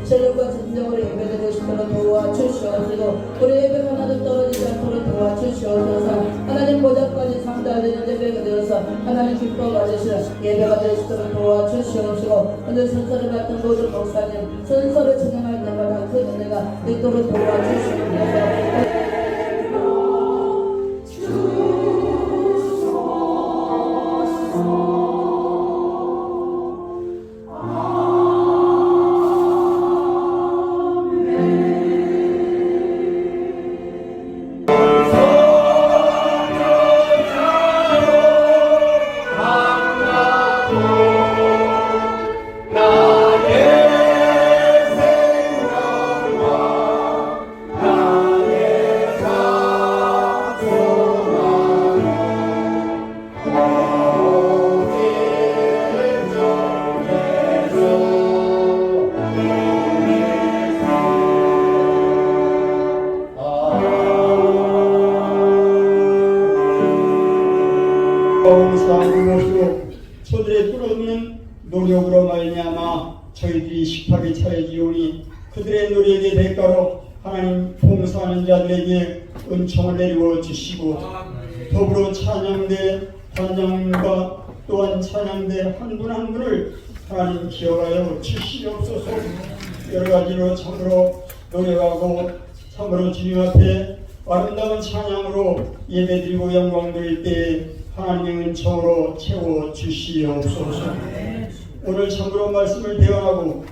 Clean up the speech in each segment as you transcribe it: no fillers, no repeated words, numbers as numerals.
신령과 진정으로 예배드릴 수 있도록 도와주시옵시고 우리 예배가 하나도 떨어지지 않도록 도와주시옵소서. 하나님 보좌까지 상달되는 예배가 되어서 하나님 기뻐 가지시는 예배가 될 수 있도록 도와주시옵시고 오늘 선서를 맡은 모든 목사님 선서를 진행할 때마다 그 은혜가 있도록 도와주시옵소서. 저들의 뚫어놓는 노력으로 말미암아 저희들이 식탁에 차려지오니 그들의 노력의 대가로 하나님 봉사하는 자들에게 은총을 내리워 주시고 더불어 찬양대 단장과 또한 찬양대 한 분 한 분을 하나님 기억하여 주시옵소서. 여러 가지로 참으로 노력하고 참으로 주님 앞에 아름다운 찬양으로 예배드리고 영광 드릴 때 하나님의 은총으로 채워 주시옵소서. 오늘 참으로 말씀을 대언하고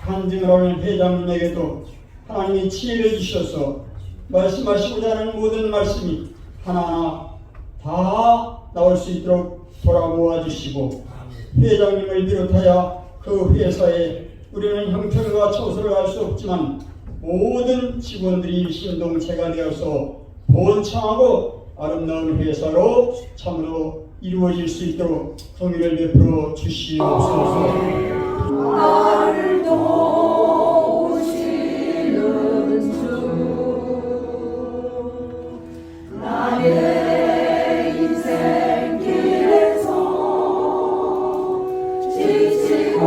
간증을 하는 회장님에게도 하나님이 지혜를 주셔서 말씀하시고자 하는 모든 말씀이 하나하나 다 나올 수 있도록 돌아모아 주시고 회장님을 비롯하여 그 회사에 우리는 형편과 처소를 알 수 없지만 모든 직원들이 신동체가 되어서 번창하고 아름다운 회사로 참으로 이루어질 수 있도록 긍휼을 베풀어 주시옵소서. 나를 도우시는 주 나의 인생 길에서 지치고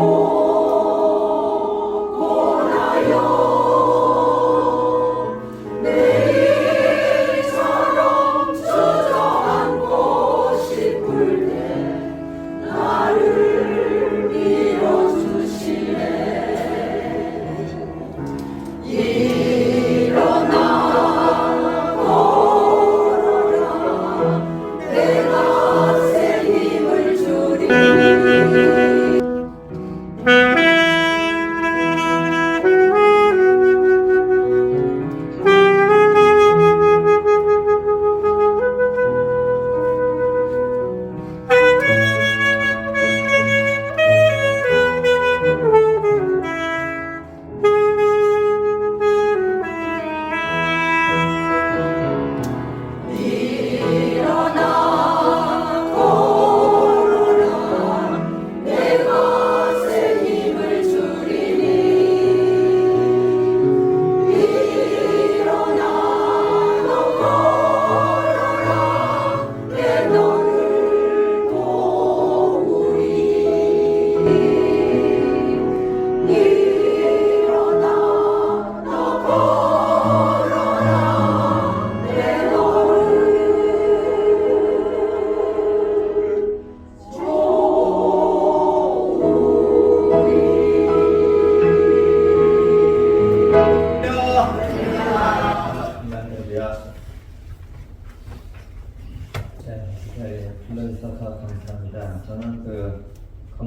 나를 밀어주시네.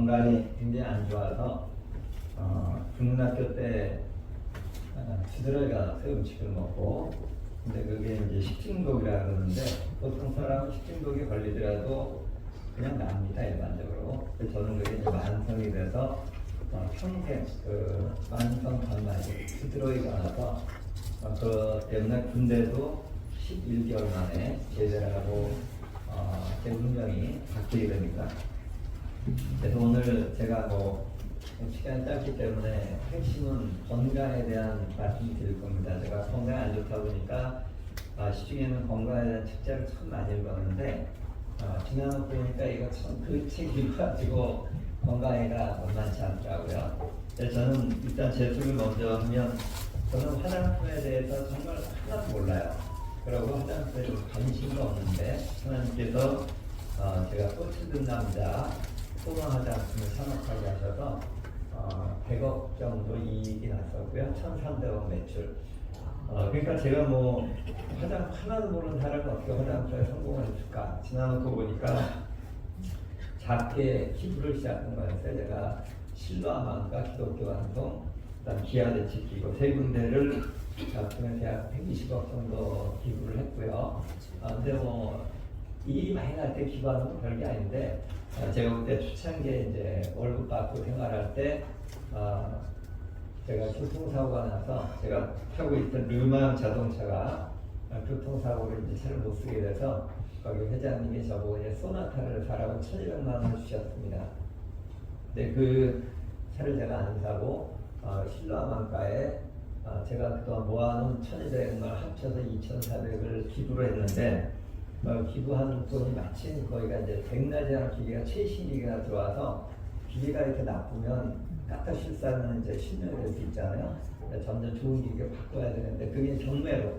건강이 굉장히 안 좋아서 중학교 때 지드러기 가서 음식을 먹고, 근데 그게 이제 식중독이라 그러는데 보통 사람은 식중독이 걸리더라도 그냥 납니다, 일반적으로. 그래서 저는 그게 이제 만성이 돼서 평생 그 만성 건강이 지드러기가 나서 그 때문에 군대도 11개월 만에 제대를 하고 제 운명이 바뀌게 됩니다. 그래서 오늘 제가 뭐 시간이 짧기 때문에 핵심은 건강에 대한 말씀을 드릴 겁니다. 제가 건강이 안 좋다 보니까 시중에는 건강에 대한 책자를 참 많이 읽었는데 지나놓고 보니까 이거 참 그 책 읽어가지고 건강에가 만만치 않더라고요. 그래서 저는 일단 제 소개를 먼저 하면 저는 화장품에 대해서 정말 하나도 몰라요. 그리고 화장품에 좀 관심도 없는데 하나님께서 제가 꽃을 든 남자 소마 화장품을 산업하게 하셔서 100억 정도 이익이 났었고요. 1,300억 매출. 그러니까 제가 뭐 화장품 하나도 모르는 사람이 어떻게 화장품에 성공을 했을까? 지나놓고 보니까 작게 기부를 시작한 거였어요. 제가 실로아만과 기독교 방송, 그다음 기아대치기고 세 군데를 작품에 대학 120억 정도 기부를 했고요. 근데 뭐 일이 많이 날 때 기부하는 건 별게 아닌데 제가 그때 초창기에 이제 월급 받고 생활할 때 제가 교통사고가 나서 제가 타고 있던 르망 자동차가 교통사고로 이제 차를 못 쓰게 돼서 거기 회장님이 저보고 이제 소나타를 사라고 1,200만 원을 주셨습니다. 근데 그 차를 제가 안 사고 신라만가에 제가 그동안 모아놓은 1,200만 원 합쳐서 2,400을 기부를 했는데 기부한 돈이 마침 거기가 이제 백나지라는 기계가 최신 기계가 들어와서 기계가 이렇게 나쁘면 까딱 실수하면 이제 실명이 될 수 있잖아요. 점점 좋은 기계 바꿔야 되는데 그게 경매로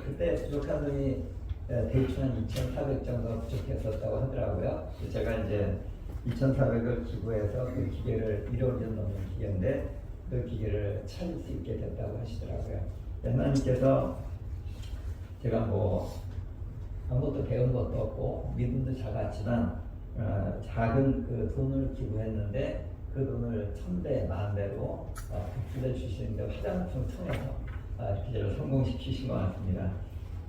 그때 부족한 돈이 대충 한 2,400 정도 부족했었다고 하더라고요. 제가 이제 2,400을 기부해서 그 기계를 1억 년 넘는 기계인데 그 기계를 찾을 수 있게 됐다고 하시더라고요. 하나님께서 제가 뭐 아무것도 배운 것도 없고 믿음도 작았지만 작은 그 돈을 기부했는데 그 돈을 1,000배, 10,000배로 갚아 주시는데 화장품 통해서 기계를 성공시키신 것 같습니다.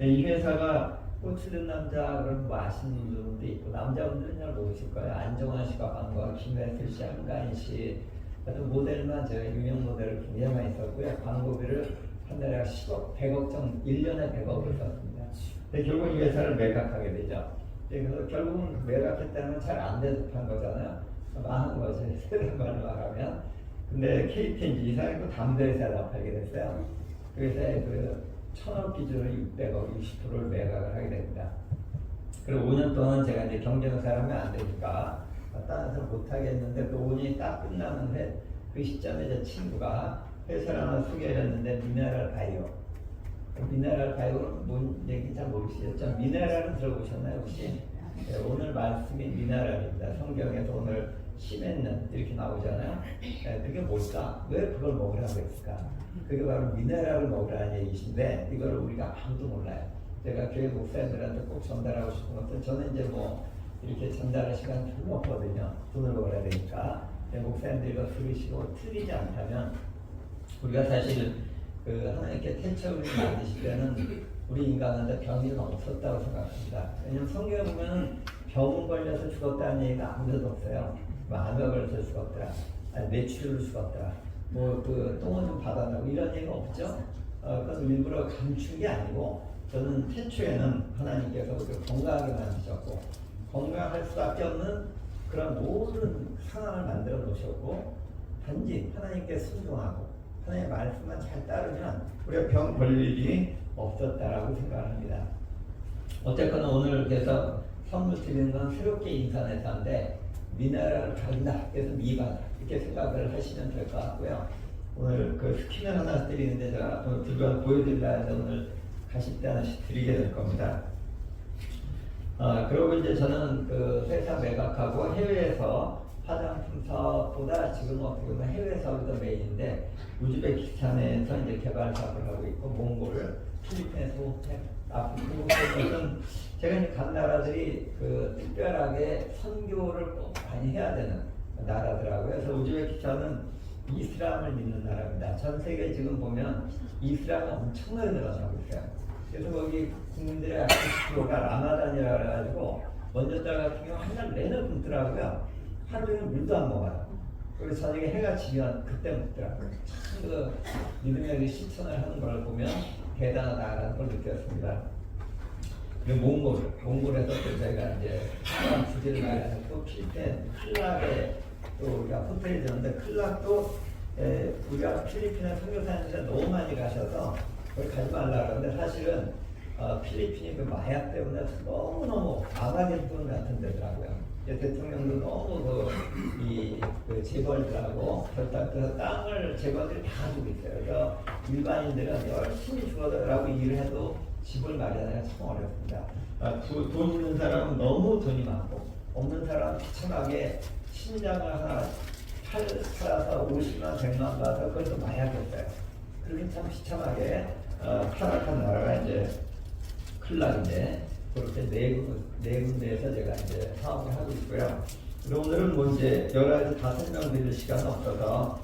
이 회사가 꽃을 든 남자 그런 뭐 아시는 분들도 있고 남자분들은 잘 모르실 거예요. 안정환 씨가 광고, 김혜슬 씨, 한가인 씨 같은 모델만 제가 유명 모델을 굉장히 많이 썼고요. 광고비를 한 달에 10억, 100억 정도 1년에 100억을 썼습니다. 근데 결국 이 회사를 매각하게 되죠. 그래서 결국은 매각했다는 잘 안 대접한 거잖아요. 망한 거죠. 세상 말로 말하면. 근데 KTNG 이사에 또 담배 회사를 팔게 됐어요. 그 회사에 그 1,000억 기준으로 600억, 60%를 매각을 하게 됩니다. 그리고 5년 동안 제가 이제 경쟁을 하면 안 되니까 다른 사람 못 하겠는데 그 5년이 딱 끝나는데 그 시점에 제 친구가 회사를 하나 소개를 했는데 미네랄 바이오. 미네랄 바이오는 뭔 얘기인지 잘 모르시겠죠? 미네랄은 들어보셨나요 혹시? 네, 오늘 말씀이 미네랄입니다. 성경에서 오늘 시멘는 이렇게 나오잖아요. 네, 그게 뭘까? 왜 그걸 먹으라고 했을까? 그게 바로 미네랄을 먹으라는 얘기신데 이걸 우리가 아무도 몰라요. 제가 교회 목사님들한테 꼭 전달하고 싶은 것은 저는 이제 뭐 이렇게 전달할 시간 별로 없거든요. 돈을 벌어야 되니까. 목사님들 이거 들으시고 틀리지 않다면 우리가 사실 그 하나님께 태초를 만드실 때는 우리 인간한테 병이 없었다고 생각합니다. 왜냐하면 성경에 보면 병 걸려서 죽었다는 얘기가 아무데도 없어요. 암에 걸려서 죽었더라, 뇌출혈로 죽었더라, 뭐 그 똥을 좀 받아나고 이런 얘기가 없죠. 그건 일부러 감춘 게 아니고 저는 태초에는 하나님께서 우리를 건강하게 만드셨고 건강할 수밖에 없는 그런 모든 상황을 만들어 놓으셨고 단지 하나님께 순종하고 하나님의 말씀만 잘 따르면 우리가 병 걸릴 일이 없었다라고 생각합니다. 어쨌거나 오늘 그래서 선물 드리는 건 새롭게 인터넷인데 미네랄을 가린다 그래서 미바다 이렇게 생각을 하시면 될 것 같고요. 오늘 그 스킨을 하나 드리는데 제가 오늘 들고 보여드리려 하는데 오늘 가실 때 하나씩 드리게 될 겁니다. 그리고 이제 저는 그 회사 매각하고 해외에서 화장품 사업보다 지금 어떻게 보면 해외 사업이 더 메인인데 우즈베키스탄에서 이제 개발 사업을 하고 있고 몽골, 필리핀에서 아프리카 제가 이제 간 나라들이 그 특별하게 선교를 꼭 많이 해야 되는 나라더라고요. 그래서 우즈베키스탄은 이슬람을 믿는 나라입니다. 전 세계 지금 보면 이슬람이 엄청나게 늘어나고 있어요. 그래서 거기 국민들의 90%가 라마단이라 그래가지고 먼저 달 같은 경우 한 달 내내 굶더라고요. 하루 종일 물도 안 먹어요. 그리고 저녁에 해가 지면 그때 먹더라고요. 참 그 믿음의 실천을 하는 걸 보면 대단하다라는 걸 느꼈습니다. 그리고 몽골에서 또 저희가 이제 주제를 말하는 또 필리핀 클락에 또 우리가 호텔이 되는데 클락도 우리가 필리핀에 선교사님들 너무 많이 가셔서 거기 가지 말라 그러는데 사실은 필리핀이 그 마약 때문에 너무너무 아바겐돈 같은 데더라고요. 대통령도 너무 그 재벌들하고 결탁해서 땅을 재벌들이 다 가지고 있어요. 그래서 일반인들은 열심히 죽어라고 일을 해도 집을 마련하기가 참 어렵습니다. 돈 있는 사람은 너무 돈이 많고 없는 사람은 비참하게 신장을 하나 팔아서 50만, 100만 받아서 그걸 또 마약했어요. 그렇게 참 비참하게 타락한 나라가 이제 클락인데 그렇게 네 군데에서 제가 이제 사업을 하고 있고요. 그리고 오늘은 뭐 이제 여러 가지 다 설명드릴 시간은 없어서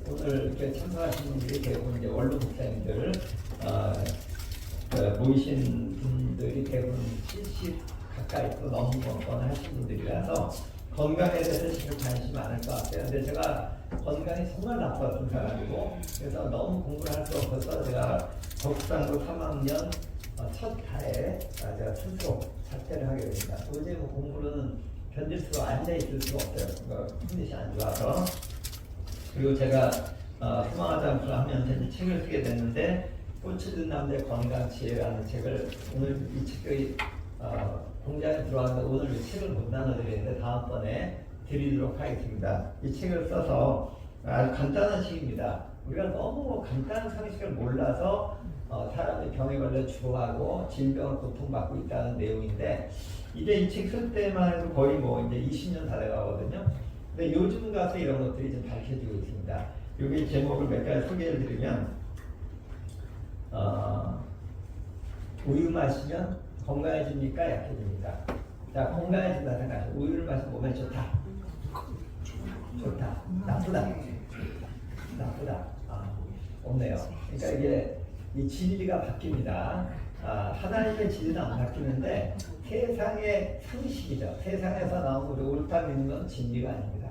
오늘 이렇게 참석하신 분들이 대부분 이제 원로 목사님들 모이신 분들이 대부분 70 가까이 또 넘건 하신 분들이라서 건강에 대해서 지금 관심이 많을 것 같아요. 근데 제가 건강이 정말 나빴던 사람이고 그래서 너무 공부를 할 수 없어서 제가 독상고 3학년 첫 달에 제가 스스로 자퇴를 하게 됩니다. 도저히 뭐 공부는 견딜 수가 앉아있을 수가 없어요. 컨디션이 안 좋아서. 그리고 제가 희망하지 않고 하면서 이제 책을 쓰게 됐는데 꽃을 든 남자의 건강지혜라는 책을 오늘 이 책의 공장에 들어왔는데 오늘 이 책을 못 나눠드리는데 다음번에 드리도록 하겠습니다. 이 책을 써서 아주 간단한 책입니다. 우리가 너무 간단한 상식을 몰라서 사람이 병에 걸려 죽어가고 질병을 고통받고 있다는 내용인데 이제 이 책 쓸 때만 해도 거의 뭐 이제 20년 다 돼가거든요. 근데 요즘 가서 이런 것들이 좀 밝혀지고 있습니다. 여기 제목을 몇 가지 소개를 드리면 우유 마시면 건강해집니까? 약해집니까? 자, 건강해진다 생각하세요. 우유를 마시면 몸에 좋다. 좋다. 나쁘다. 없네요. 그러니까 이게 이 진리가 바뀝니다. 하나님의 진리는 안 바뀌는데 세상의 상식이죠. 세상에서 나온 것이 옳다 믿는 건 진리가 아닙니다.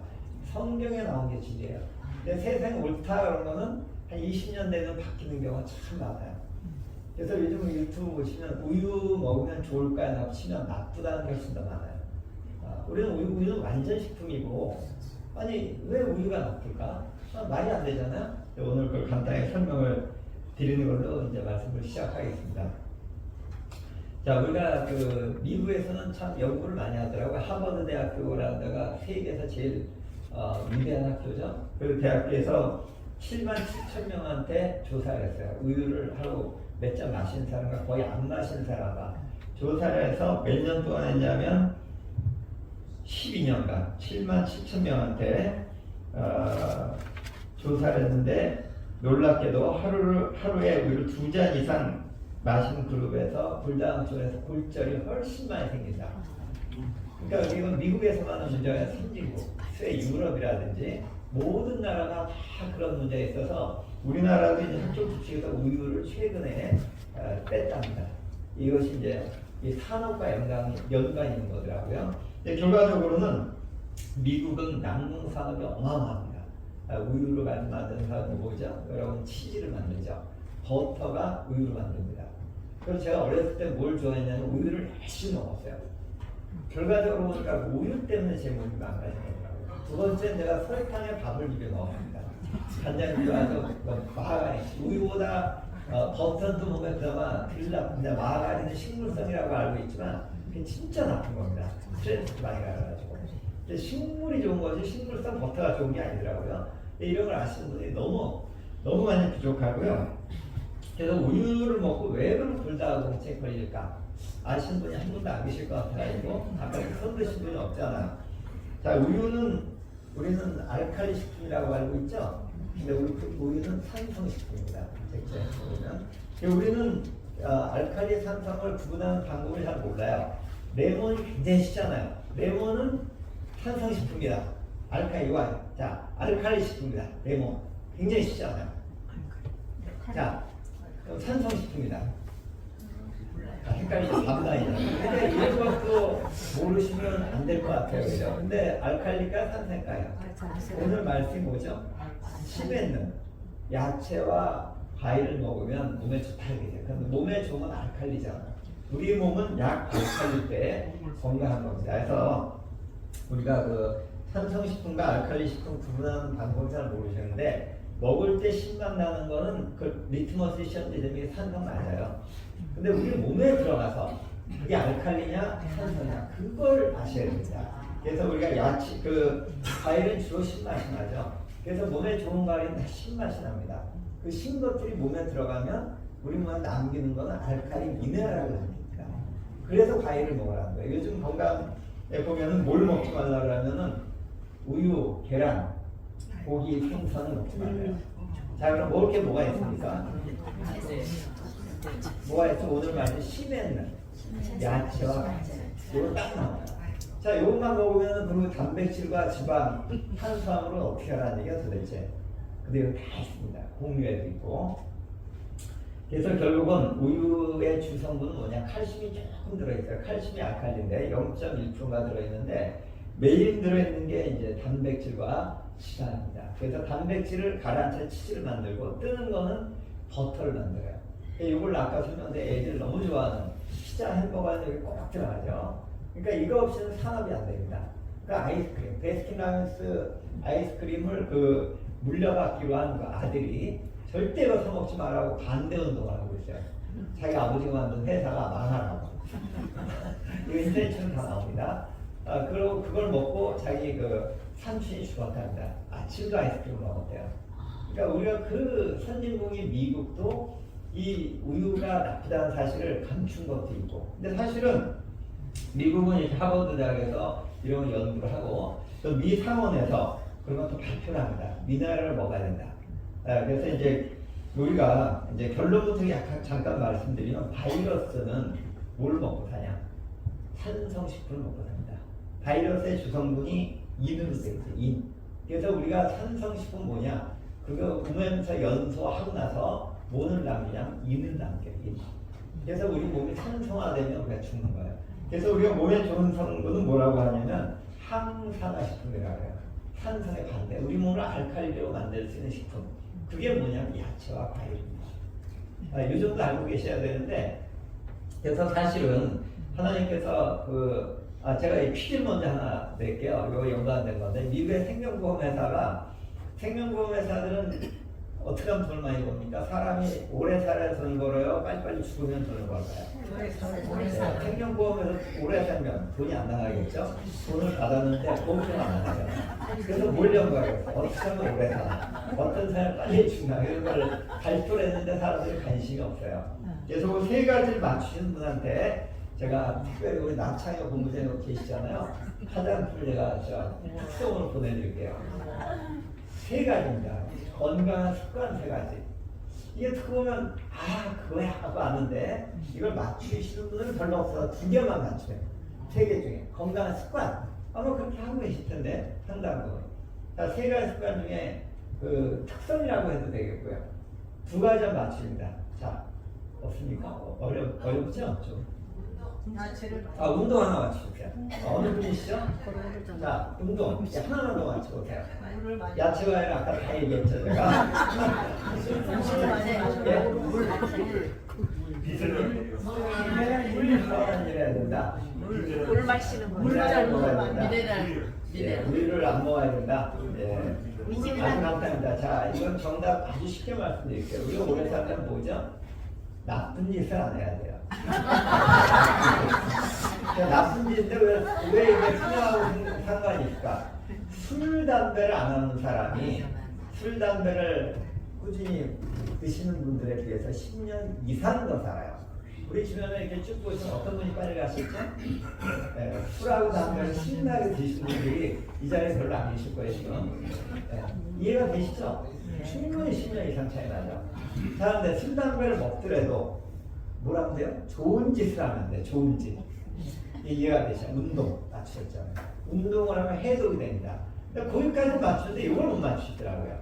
성경에 나온 게 진리예요. 근데 세상에 옳다 그런 거는 한 20년 되면 바뀌는 경우가 참 많아요. 그래서 요즘 유튜브 보시면 우유 먹으면 좋을까요? 치면 나쁘다는 게 훨씬 더 많아요. 우리는 우유는 완전 식품이고 아니 왜 우유가 나쁠까? 말이 안 되잖아요. 오늘 그걸 간단히 설명을 드리는 걸로 이제 말씀을 시작하겠습니다. 자, 우리가 그 미국에서는 참 연구를 많이 하더라고요. 하버드 대학교라는 데가 세계에서 제일 위대한 학교죠. 그 대학교에서 7만 7천 명한테 조사를 했어요. 우유를 하루 몇 잔 마시는 사람과 거의 안 마시는 사람과 조사를 해서 몇 년 동안 했냐면 12년간 7만 7천 명한테 조사를 했는데 놀랍게도 하루에 우유를 2잔 이상 마시는 그룹에서 불당증에서 골절이 훨씬 많이 생긴다. 그러니까 이건 미국에서만 하는 문제가 아니라 선진국, 유럽이라든지 모든 나라가 다 그런 문제가 있어서 우리나라도 이제 한쪽 주식에서 우유를 최근에 뺐답니다. 이것이 이제 이 산업과 연관이 있는 거더라고요. 근데 결과적으로는 미국은 남궁 산업이 어마어마합니다. 우유를 만드는 산업이 뭐죠? 여러분 치즈를 만들죠. 버터가 우유를 만듭니다. 그래서 제가 어렸을 때 뭘 좋아했냐면 우유를 열심히 먹었어요. 결과적으로 보니까 우유 때문에 제 몸이 망가지더라고요. 두 번째는 내가 설탕에 밥을 비벼 먹었습니다. 간장이 좋아서 마가린, 우유보다 버터는 또 보면 그나마 덜 나쁜데 마가린은 식물성이라고 알고 있지만 그게 진짜 나쁜 겁니다. 스트레스 많이 가가지고. 근데 식물이 좋은 거지 식물성 버터가 좋은 게 아니더라고요. 이런 걸 아시는 분이 너무 많이 부족하고요. 그래서 우유를 먹고 왜 그런 불닭공증에 걸릴까? 아시는 분이 한 분도 안 계실 것 같아가지고 아까 손 드신 분이 없잖아요. 자, 우리는 알칼리 식품이라고 알고 있죠? 근데 우유는 산성식품입니다. 보면 우리는 알칼리 산성을 구분하는 방법을 잘 몰라요. 레몬이 굉장히 쉽잖아요. 레몬은 산성식품이다. 알칼리와 자 알칼리 식품이다. 레몬 굉장히 쉽잖아요. 자 그럼 산성식품이다. 헷갈리죠. 밤나이잖아요. 근데 이런 것도 모르시면 안 될 것 같아요. 그죠? 근데 알칼리가 산성일까요? 오늘 말씀이 뭐죠? 집에 있는 야채와 과일을 먹으면 몸에 좋다 이게. 근데 몸에 좋은 알칼리잖아요. 우리 몸은 약 알칼리 때 건강한 겁니다. 그래서 우리가 그 산성식품과 알칼리식품 구분하는 방법을 잘 모르시는데 먹을 때 신맛 나는 거는 그 리트머스 시험지점이 산성 맞아요. 근데 우리 몸에 들어가서 그게 알칼리냐 산성이냐 그걸 아셔야 됩니다. 그래서 우리가 야채 그 과일은 주로 신맛이 나죠. 그래서 몸에 좋은 과일은 다 신맛이 납니다. 그 신 것들이 몸에 들어가면 우리 몸에 남기는 거는 알칼리 미네랄을 남깁니다. 그래서 과일을 먹으라는 거예요. 요즘 건강에 보면은 뭘 먹지 말라 그러면은 우유, 계란, 고기, 생선을 먹지 말래요. 자 그럼 먹을 게 뭐가 있습니까? 뭐가 있어? 오늘 말씀 심에 있는 야채와 과일 이거 딱 나와요. 자 이것만 먹으면 그리고 단백질과 지방, 탄수화물은 어떻게 하라는 얘기야 도대체. 근데 이거 다 있습니다. 공유에도 있고. 그래서 결국은 우유의 주성분은 뭐냐? 칼슘이 조금 들어있어요. 칼슘이 알칼리인데 0.1%가 들어있는데 매일 들어있는 게 이제 단백질과 지방입니다. 그래서 단백질을 가라앉혀 치즈를 만들고 뜨는 거는 버터를 만들어요. 이걸 아까 설명드린 애들 너무 좋아하는 피자, 햄버거는 여기 꼭 들어가죠. 그러니까 이거 없이는 산업이 안 됩니다. 그러니까 아이스크림, 베스킨라빈스 아이스크림을 그 물려받기로 한 그 아들이 절대 이거 사 먹지 말라고 반대 운동을 하고 있어요. 자기 아버지가 만든 회사가 망하라고. 이거 인터넷처럼 다 나옵니다. 그리고 그걸 먹고 자기 그 삼촌이 죽었답니다. 아침도 아이스크림을 먹었대요. 그러니까 우리가 그 선진국인 미국도 이 우유가 나쁘다는 사실을 감춘 것도 있고. 근데 사실은 미국은 이제 하버드 대학에서 이런 연구를 하고 또 미 상원에서 그런 것도 발표를 합니다. 미네랄을 먹어야 된다. 그래서 이제 우리가 이제 결론부터 약간 잠깐 말씀드리면 바이러스는 뭘 먹고 사냐? 산성식품을 먹고 삽니다. 바이러스의 주성분이 인으로 되어 있어요. 인. 그래서 우리가 산성식품 뭐냐? 그거 우면서 연소하고 나서 뭐를 남기냐? 인을 남겨요. 인. 그래서 우리 몸이 산성화되면 우리가 죽는 거예요. 그래서 우리가 몸에 좋은 성분은 뭐라고 하냐면 항산화식품이라고 해요. 산성의 반대. 우리 몸을 알칼리로 만들 수 있는 식품. 그게 뭐냐면 야채와 과일입니다. 이 정도 알고 계셔야 되는데 그래서 사실은 하나님께서 제가 이 퀴즈 먼저 하나 낼게요. 이거 연관된 건데 미국의 생명보험 회사들은 어떻게 하면 돈을 많이 법니까? 사람이 오래 살아야 돈을 벌어요? 빨리빨리 죽으면 돈을 벌어요? 생명보험에서 오래 살면 돈이 안 나가겠죠? 돈을 받았는데 보험료가 안 나가요. 그래서 뭘 연구하겠어요? 어떻게 하면 오래 살아? 어떤 사람이 빨리 죽나? 이런 걸 발표를 했는데 사람들이 관심이 없어요. 그래서 그 세 가지를 맞추시는 분한테 제가 특별히 우리 남창희 본부장님 계시잖아요. 화장품을 제가 특성으로 보내드릴게요. 세 가지입니다. 건강한 습관 세 가지. 이게 듣고 보면 그거야 하고 아는데 이걸 맞추시는 분은 별로 없어서 두 개만 맞추면 세 개 중에 건강한 습관 아마 그렇게 하고 계실 텐데 상당부. 자, 세 가지 습관 중에 그 특성이라고 해도 되겠고요. 두 가지 맞춥니다. 자, 없습니까? 어렵죠? 좀. 운동 하나 맞추세요. 어느 분이시죠? 자, 운동. 하나만 더 맞춰보세요. 야채와 과일 아까 다 얘기했죠, 제가. 물을 해야 된다. 물 마시는 거. 물을 먹어야 된다. 미네랄. 물을 안 먹어야 된다. 아주 간단합니다. 자, 이건 정답 아주 쉽게 말씀드릴게요. 우리가 오래 살면 뭐죠? 나쁜 짓을 안 해야 돼요. 나쁜 짓인데 왜 이게 투명하고 상관이 있을까? 술, 담배를 안 하는 사람이 술, 담배를 꾸준히 드시는 분들에 비해서 10년 이상 더 살아요. 우리 주변에 이렇게 쭉 보시면 어떤 분이 빨리 가시죠? 술하고 담배를 신나게 드시는 분들이 이 자리에 별로 안 계실 거예요, 지금. 이해가 되시죠? 충분히 10년 이상 차이 나죠. 자, 근데 술, 담배를 먹더라도 뭐라고 돼요? 좋은 짓을 하면 돼, 좋은 짓. 이해가 되죠? 운동, 맞추셨잖아요. 운동을 하면 해독이 됩니다. 거기까지 맞추는데 이걸 못 맞추시더라고요.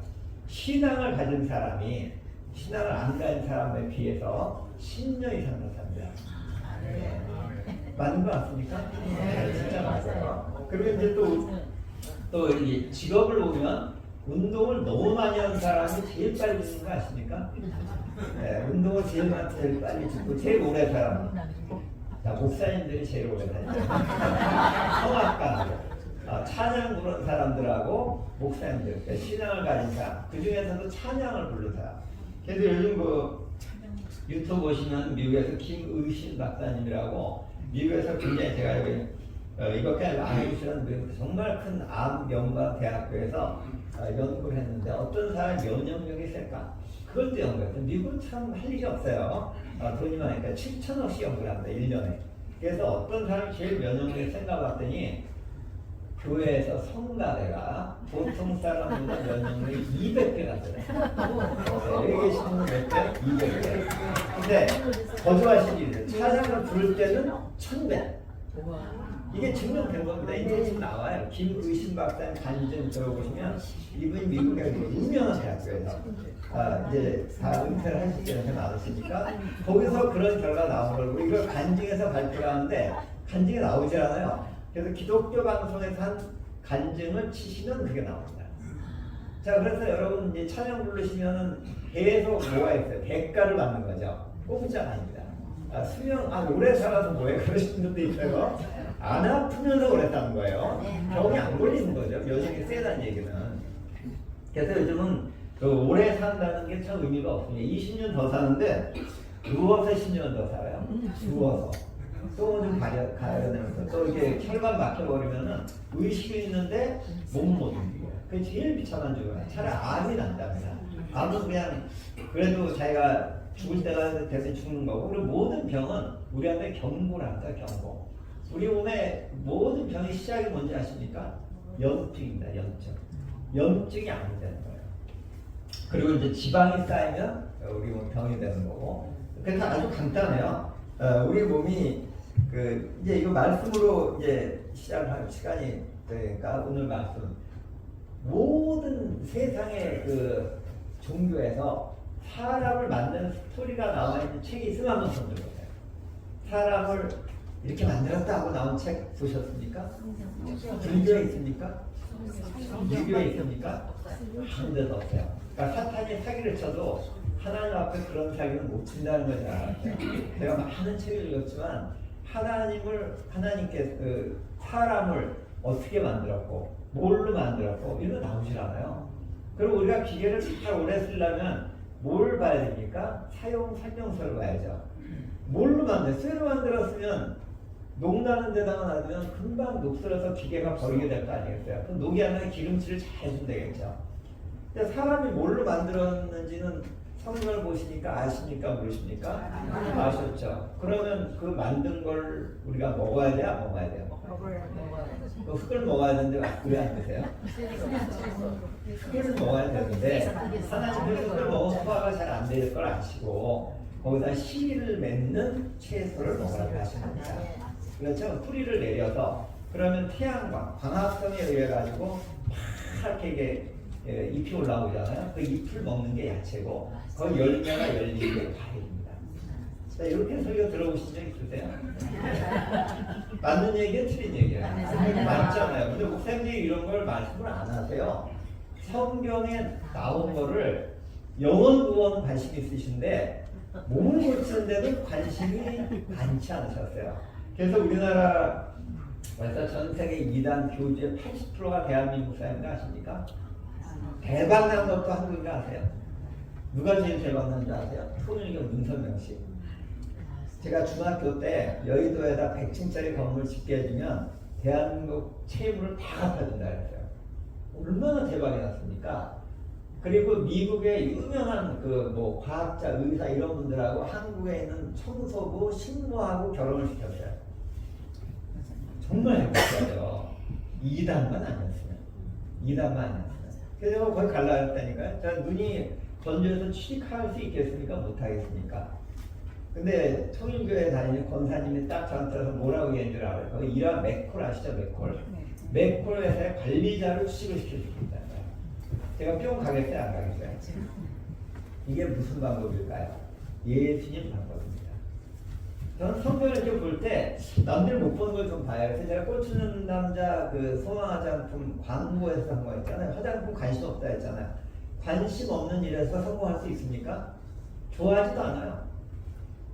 신앙을 가진 사람이 신앙을 안 가진 사람에 비해서 10년 이상 더 삽니다. 맞는 거 맞습니까? 네, 진짜 맞아요. 그리고 이제 또 이 직업을 보면 운동을 너무 많이 하는 사람이 제일 빨리 죽는 거 아십니까? 네, 운동을 제일 빨리 죽고 제일 오래 살아. 자, 목사님들이 제일 오래 살아요. 성악가들, 찬양 부르는 사람들하고 목사님들, 그러니까 신앙을 가진 사람, 그 중에서도 찬양을 부르는 사람. 그래서 요즘 그 유튜브 보시면 미국에서 김의신 박사님이라고 미국에서 굉장히 제가 여기 이것까지 알고 싶은 미국 정말 큰 암 연구원 대학교에서 연구를 했는데 어떤 사람의 면역력이 있을까? 그것도 연구했어요. 미국은 참 할 일이 없어요. 돈이 많으니까 7천억씩 연구를 합니다. 1년에. 그래서 어떤 사람이 제일 면역력이 센가 봤더니 교회에서 성가대가 보통 사람보다 면역력이 200배가 돼요. 여기 계시는 분 몇 배? 200배. 근데 거주하신 일이에요. 찬양을 부를 때는 1000배. 이게 증명된 겁니다. 이제 지금 나와요. 김의신 박사님 간증 들어보시면 이분이 미국의 유명한 대학교에서 이제 다 은퇴를 하시기 전에 많으시니까 거기서 그런 결과 나온 걸고 이걸 간증해서 발표를 하는데 간증이 나오질 않아요. 그래서 기독교 방송에서 한 간증을 치시면 그게 나옵니다. 자, 그래서 여러분 이제 찬양 부르시면은 계속 뭐가 있어요? 대가를 받는 거죠. 공짜가 아닙니다. 수명, 오래 살아서 뭐해? 그러시는 분도 있어요. 안 아프면서 오래 사는 거예요. 병이 안 걸리는 거죠. 면역이 세다는 얘기는. 그래서 요즘은 그 오래 산다는 게 참 의미가 없습니다. 20년 더 사는데 누워서 10년 더 살아요. 누워서. 똥을 좀 가려내면서 또 이렇게 혈관 막혀버리면은 의식이 있는데 못 움직여요. 그게 제일 비참한 죽음이에요. 차라리 암이 난답니다. 암은 그냥 그래도 자기가 죽을 때가 돼서 죽는 거고 그리고 모든 병은 우리한테 경고를 합니다. 경고. 우리 몸에 모든 병의 시작이 뭔지 아십니까? 염증입니다. 염증이 안 되는 거예요. 그리고 이제 지방이 쌓이면 우리 몸 병이 되는 거고. 그래서 아주 간단해요. 우리 몸이 이제 이거 말씀으로 이제 시작할 시간이 되니까 오늘 말씀 모든 세상의 그 종교에서 사람을 만드는 스토리가 나와 있는 책이 있으면 한번 손들어보세요. 사람을 이렇게 만들었다 하고 나온 책 보셨습니까? 불교에 있습니까? 유교에 있습니까? 한 데도 없어요. 그러니까 사탄이 사기를 쳐도 하나님 앞에 그런 사기는 못 친다는 거죠. 제가 많은 책을 읽었지만 하나님께서 그 사람을 어떻게 만들었고 뭘로 만들었고 이런 거 나오질 않아요. 그리고 우리가 기계를 잘 오래 쓰려면 뭘 봐야 됩니까? 사용 설명서를 봐야죠. 뭘로 쇠로 만들었으면 녹나는 데다가 놔두면 금방 녹슬어서 기계가 버리게 될 거 아니겠어요? 그럼 녹이 안 나게 기름칠을 잘 해주면 되겠죠. 근데 사람이 뭘로 만들었는지는 성경을 보시니까 아십니까? 모르십니까? 아셨죠? 그러면 그 만든 걸 우리가 먹어야 돼요? 안 먹어야 돼요? 그 흙을 먹어야 되는데 왜 안 드세요? 흙을 먹어야 되는데 하나님 흙을 먹으면 소화가 잘 안 될 걸 아시고 거기다 씨를 맺는 채소를 먹으라고 하십니다. 그렇죠? 뿌리를 내려서 그러면 태양광, 광합성에 의해 가지고 파랗게 이게 잎이 올라오잖아요. 그 잎을 먹는 게 야채고 그 열매가 열리는 게 과일입니다. 자, 이렇게 설교 들어보신 적 있으세요? 맞는 얘기예요? 틀린 얘기예요? 맞잖아요. 근데 목사님들이 이런 걸 말씀을 안 하세요. 성경에 나온 거를 영혼 구원 관심이 있으신데 몸을 고치는 데는 관심이 많지 않으셨어요. 그래서 우리나라에서 전 세계 이단 교주의 80%가 대한민국 사람인가 아십니까? 대박난 것도 한국인 아세요? 누가 제일 대박난지 아세요? 통일교 문선명 씨. 제가 중학교 때 여의도에다 100층짜리 건물 짓게 해주면 대한민국 채무를 다 갚아준다 그랬어요. 얼마나 대박이 났습니까? 그리고 미국의 유명한 과학자, 의사 이런 분들하고 한국에 있는 청소부, 신부하고 결혼을 시켰어요. 정말 행복하죠. 2단만 아니었어요. 그래서 거기 갈라 했다니까요. 자, 눈이 건조해서 취직할 수 있겠습니까? 못하겠습니까? 근데 통일교회 다니는 권사님이 딱 저한테 뭐라고 얘기한 줄 알아요? 거기 이라 맥콜 아시죠? 맥콜. 매크로에서의 관리자를 취직을 시켜주겠다는 거예요. 제가 뿅 가겠어요, 안 가겠어요? 이게 무슨 방법일까요? 예수님 방법입니다. 저는 성경을 이렇게 볼 때 남들 못 보는 걸 좀 봐요. 그래서 제가 꽂히는 남자 그 소망 화장품 광고에서 한 거 있잖아요. 화장품 관심 없다 했잖아요. 관심 없는 일에서 성공할 수 있습니까? 좋아하지도 않아요.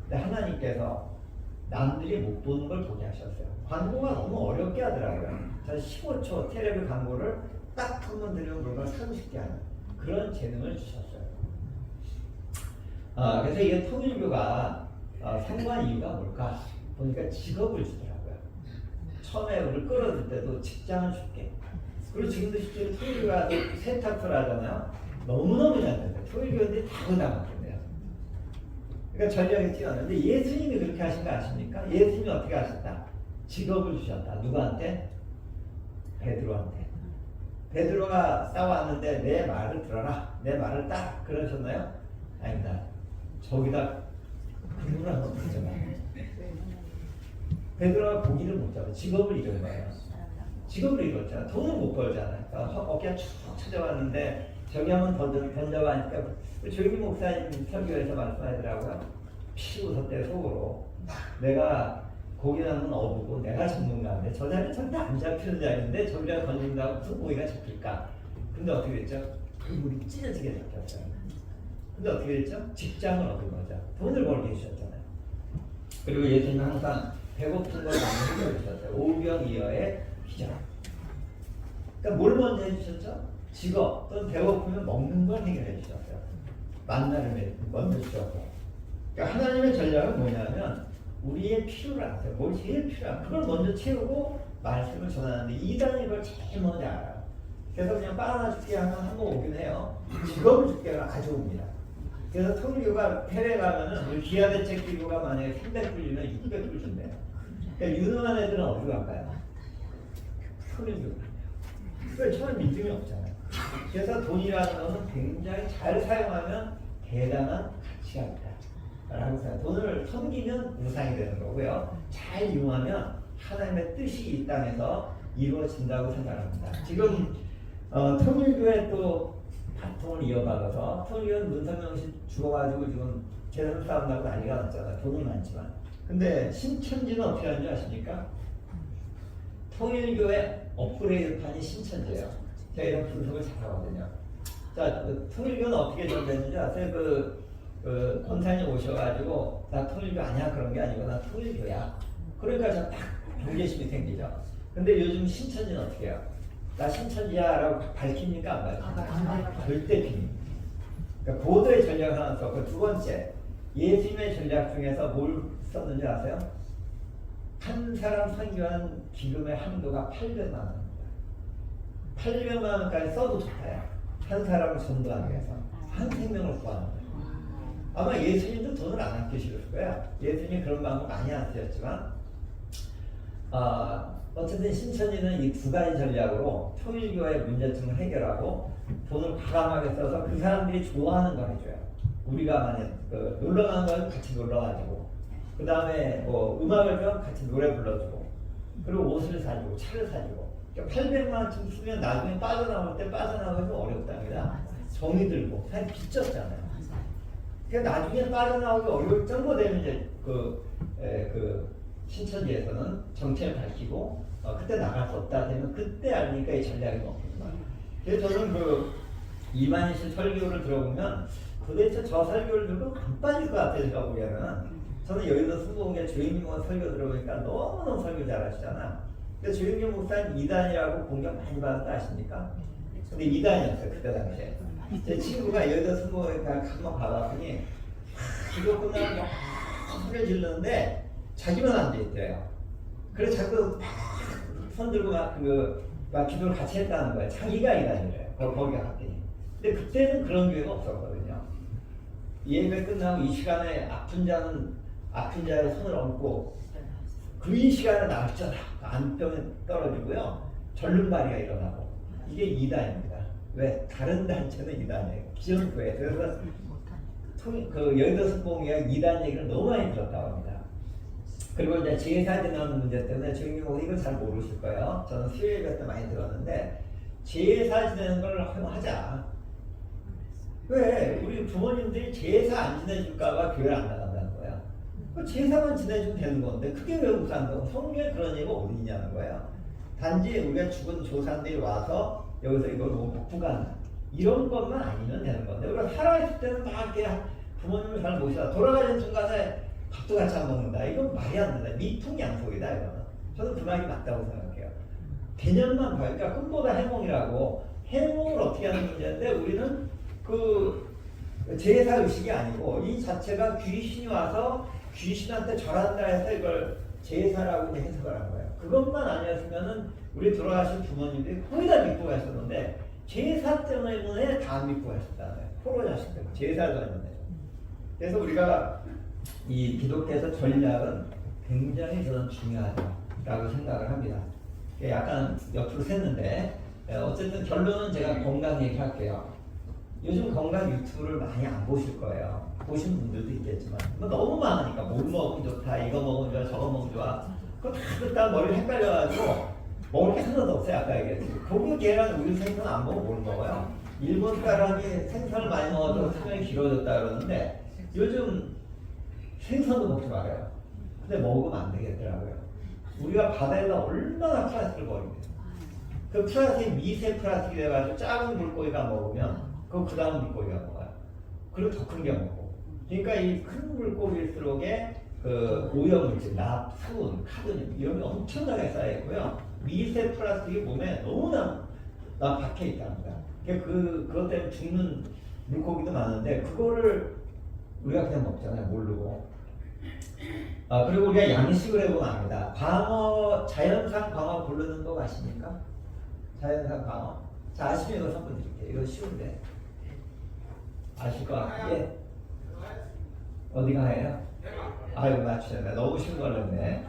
근데 하나님께서 남들이 못 보는 걸 보게 하셨어요. 광고가 너무 어렵게 하더라고요. 저 15초 텔레비 광고를 딱 한 번 들으면 뭔가 사고 싶게 하는 그런 재능을 주셨어요. 그래서 이게 통일교가 성공한 이유가 뭘까? 보니까 직업을 주더라고요. 처음에 우리를 끌어들 때도 직장을 줄게. 그리고 지금도 실제로 통일교가 세탁소를 하잖아요. 너무너무 잘 된다. 통일교인들이 다 그다 맞겠네요. 그러니까 전략이 뛰어났는데 예수님이 그렇게 하신 거 아십니까? 예수님이 어떻게 하셨다? 직업을 주셨다. 누구한테? 베드로한테. 베드로가 싸웠는데 내 말을 들어라. 내 말을 딱 그러셨나요? 아닙니다. 저기다 그림을 한번 붙여봐요. 베드로가 고기를 못 잡아. 직업을 잃은 거예요. 직업을 잃었잖아. 돈을 못 벌잖아. 어깨가 쭉 쳐져왔는데 저기 한번 던져봐 하니까 조용히 목사님 설교에서 말씀하더라고요. 피 웃었대 속으로. 내가 고기 잡는 어부고 내가 전문가인데 저 자리는 절대 안 잡히는 자리인데 저기다 던진다고 무슨 고기가 잡힐까? 근데 어떻게 됐죠? 그물이 찢어지게 잡혔어요. 근데 어떻게 됐죠? 직장을 얻은 거죠. 돈을 벌게 해주셨잖아요. 그리고 예수님은 항상 배고픈 걸 많이 해결해 주셨어요. 오병이어의 기적. 그러니까 뭘 먼저 해주셨죠? 직업 또는 배고프면 먹는 걸 해결해 주셨어요. 만나를 먼저 주셨고. 그러니까 하나님의 전략은 뭐냐면 우리의 필요를 아세요. 뭘 제일 필요한 그걸 먼저 채우고 말씀을 전하는데 이단은 이걸 제일 먼저 알아요. 그래서 그냥 바나나 줄게 하면 한번 오긴 해요. 직업을 줄게 하면 아주 옵니다. 그래서 통일교가 해외 가면은 우리 기아대책 기구가 만약에 300불이면 600불 준대요. 그러니까 유능한 애들은 어디로 갈까요? 통일교. 그러니까 저는 믿음이 없잖아요. 그래서 돈이라는 것은 굉장히 잘 사용하면 대단한 가치가 있다. 라고 생각해요. 돈을 섬기면 우상이 되는 거고요. 잘 이용하면 하나님의 뜻이 이 땅에서 이루어진다고 생각합니다. 지금 통일교회 또 바통을 이어받아서 통일교는 문성명 씨 죽어가지고 지금 재산 싸움나고 난리가 났잖아요. 돈이 많지만. 근데 신천지는 어떻게 하는지 아십니까? 통일교회 업그레이드판이 신천지예요. 제가 이런 분석을 잘하거든요. 자, 통일교는 어떻게 전됐는지 아세요? 권사님 오셔가지고 나 통일교 아니야 그런 게 아니고 나 통일교야. 그러니까 저 딱 경계심이 생기죠. 근데 요즘 신천지는 어떻게 해요? 나 신천지야라고 밝힙니까 안 밝힙니까? 절대 비밀. 그러니까 보도의 전략을 하나 썼고 두 번째 예수님의 전략 중에서 뭘 썼는지 아세요? 한 사람 선교하는 기금의 한도가 800만 원입니다. 800만 원까지 써도 좋다요. 한 사람을 전도하기 위해서 한 생명을 구하는 거예요. 아마 예수님도 돈을 안 아끼실 거야. 예수님이 그런 방법 많이 안 쓰셨지만 어쨌든 신천지는 이 두 가지 전략으로 통일교의 문제점을 해결하고 돈을 과감하게 써서 그 사람들이 좋아하는 걸 해줘요. 우리가 만약 놀러 가는 건 같이 놀러 가지고 그 다음에 뭐 음악을 좀 같이 노래 불러주고 그리고 옷을 사주고 차를 사주고 그러니까 800만 원쯤 쓰면 나중에 빠져나올 때 빠져나오기 좀 어렵답니다. 정이 들고 사실 빚졌잖아요. 그러니까 나중에 빠져나오기 어려울 정도 되면 이제 신천지에서는 정체를 밝히고 그때 나갈 수 없다 되면 그때 알니까 이 전략이 먹힌다. 그래서 저는 이만희씨 설교를 들어보면 도대체 저 설교를 들고 안 빠질 것 같아요. 제가 보기에는. 저는 여의도 수봉에 조인규 목사 설교 들어보니까 너무너무 설교 잘하시잖아. 근데 조인규 목사님 이단이라고 공격 많이 받았다 아십니까? 근데 이단이었어요. 그때 당시에. 제 친구가 여의도 수봉에 한번 가봤더니 기도 끝나면 막 소리 지르는데 자기만 앉아있대요. 그래서 자꾸 손 들고 막 기도를 같이 했다는 거예요. 자기가 이단이래요. 거기가 갔더니. 근데 그때는 그런 교회가 없었거든요. 예배 끝나고 이 시간에 아픈 자의 손을 얹고 그 이 시간에 나왔잖아. 안병에 떨어지고요. 절름발이가 일어나고. 이게 이단입니다. 왜? 다른 단체는 이단이에요. 기존 교회. 그래서 여의도 선봉이가 이단 얘기를 너무 많이 들었다고 합니다. 그리고 이제 제사 지내는 문제 때문에 주인공 이걸 잘 모르실 거예요. 저는 수요일 때 많이 들었는데 제사 지내는 걸 하자. 왜? 우리 부모님들이 제사 안 지내줄까봐 교회를 안 나간다는 거야. 그 제사만 지내주면 되는 건데 그게 왜 우상이고 성경에 그런 얘기가 어디 있냐는 거예요. 단지 우리가 죽은 조상들이 와서 여기서 이걸 뭐 복부가 이런 것만 아니면 되는 건데 우리가 살아있을 때는 막 이렇게 부모님을 잘 모시다 돌아가는 순간에 밥도 같이 안 먹는다. 이건 말이 안 된다. 미풍양속이다 이거는. 저는 그 말이 맞다고 생각해요. 개념만 봐요. 그러니까 꿈보다 해몽이라고 해몽을 어떻게 하는 문제인데 우리는 그 제사 의식이 아니고 이 자체가 귀신이 와서 귀신한테 절한다 해서 이걸 제사라고 이제 해석을 한 거예요. 그것만 아니었으면은 우리 돌아가신 부모님들이 거의 다 믿고 가셨는데 제사 때문에 다 믿고 가셨다는 거예요. 포로 자식 때문에 제사를 하는데. 그래서 우리가 이 기독교에서 전략은 굉장히 저는 중요하다고 생각을 합니다. 약간 옆으로 샜는데 어쨌든 결론은 제가 건강 얘기할게요. 요즘 건강 유튜브를 많이 안 보실 거예요. 보신 분들도 있겠지만 너무 많으니까 뭘 먹으면 좋다, 이거 먹으면 좋아, 저거 먹으면 좋아. 그거 다 듣다 머리 헷갈려가지고 먹을 게 하나도 없어요. 아까 얘기했지. 고기, 계란, 우유, 생선 안 먹으면 뭘 먹어요? 일본 사람이 생선을 많이 먹어도 수명이 길어졌다 그러는데 요즘 생선도 먹지 말아요. 근데 먹으면 안 되겠더라고요. 우리가 바다에다 얼마나 플라스틱을 버립니다. 그 플라스틱이 미세 플라스틱이 돼가지고 작은 물고기가 먹으면 그 다음 물고기가 먹어요. 그리고 더 큰 게 먹고. 그러니까 이 큰 물고기일수록에 그 오염물질, 납, 수은, 카드뮴 이런 게 엄청나게 쌓여있고요. 미세 플라스틱이 몸에 너무나 박혀 있답니다. 그것 때문에 죽는 물고기도 많은데 그거를 우리가 그냥 먹잖아요. 모르고. 그리고 우리가 양식을 해보면 압니다. 광어, 자연산 광어 고르는 거 아십니까? 자연산 광어. 자, 아시면 이거 선물 드릴게요. 이거 쉬운데. 아실 거 같아요? 어디가 해요? 아이고, 맞추셨네. 너무 쉬운 걸 했네.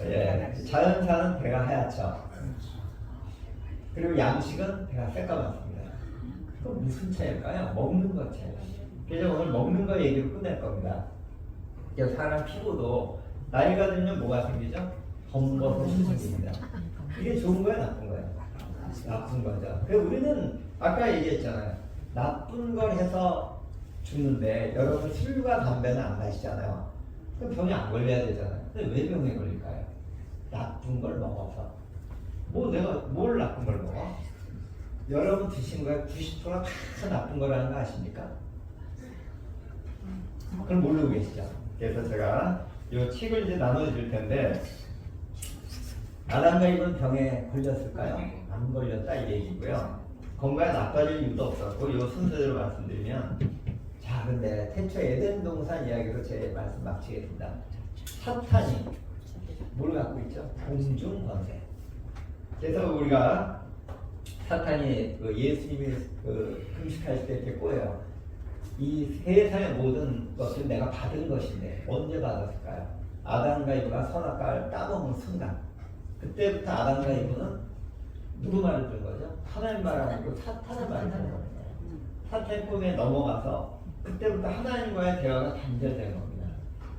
예. 자연산은 배가 하얗죠. 그리고 양식은 배가 새까맣습니다. 그럼 무슨 차이일까요? 먹는 것 차이. 그래서 오늘 먹는 거 얘기를 끝낼 겁니다. 사람 피부도 나이가 들면 뭐가 생기죠? 검버섯이 생깁니다. 이게 좋은 거예요, 나쁜 거예요? 나쁜 거죠. 그래서 우리는 아까 얘기했잖아요. 나쁜 걸 해서 죽는데 여러분 술과 담배는 안 마시잖아요. 그럼 병이 안 걸려야 되잖아요. 근데 왜 병에 걸릴까요? 나쁜 걸 먹어서. 내가 뭘 나쁜 걸 먹어? 여러분 드신 거에 90%가 다 나쁜 거라는 거 아십니까? 그걸 모르고 계시죠? 그래서 제가 이 책을 이제 나눠줄 텐데 아담과 이브는 병에 걸렸을까요? 안 걸렸다 이 얘기고요. 건강에 나빠질 이유도 없었고 이 순서대로 말씀드리면 자 근데 태초 에덴 동산 이야기로 제 말씀 마치겠습니다. 사탄이 뭘 갖고 있죠? 공중 권세. 그래서 우리가 사탄이 예수님이 금식하실 때 이렇게 꼬여요. 이 세상의 모든 것을 내가 받은 것인데 언제 받았을까요? 아담과 이브가 선악과를 따먹은 순간. 그때부터 아담과 이브는 누구 말을 들은 거죠? 하나님 말 아니고 사탄의 말을 들은 겁니다. 사탄의 꿈에 넘어가서 그때부터 하나님과의 대화가 단절된 겁니다.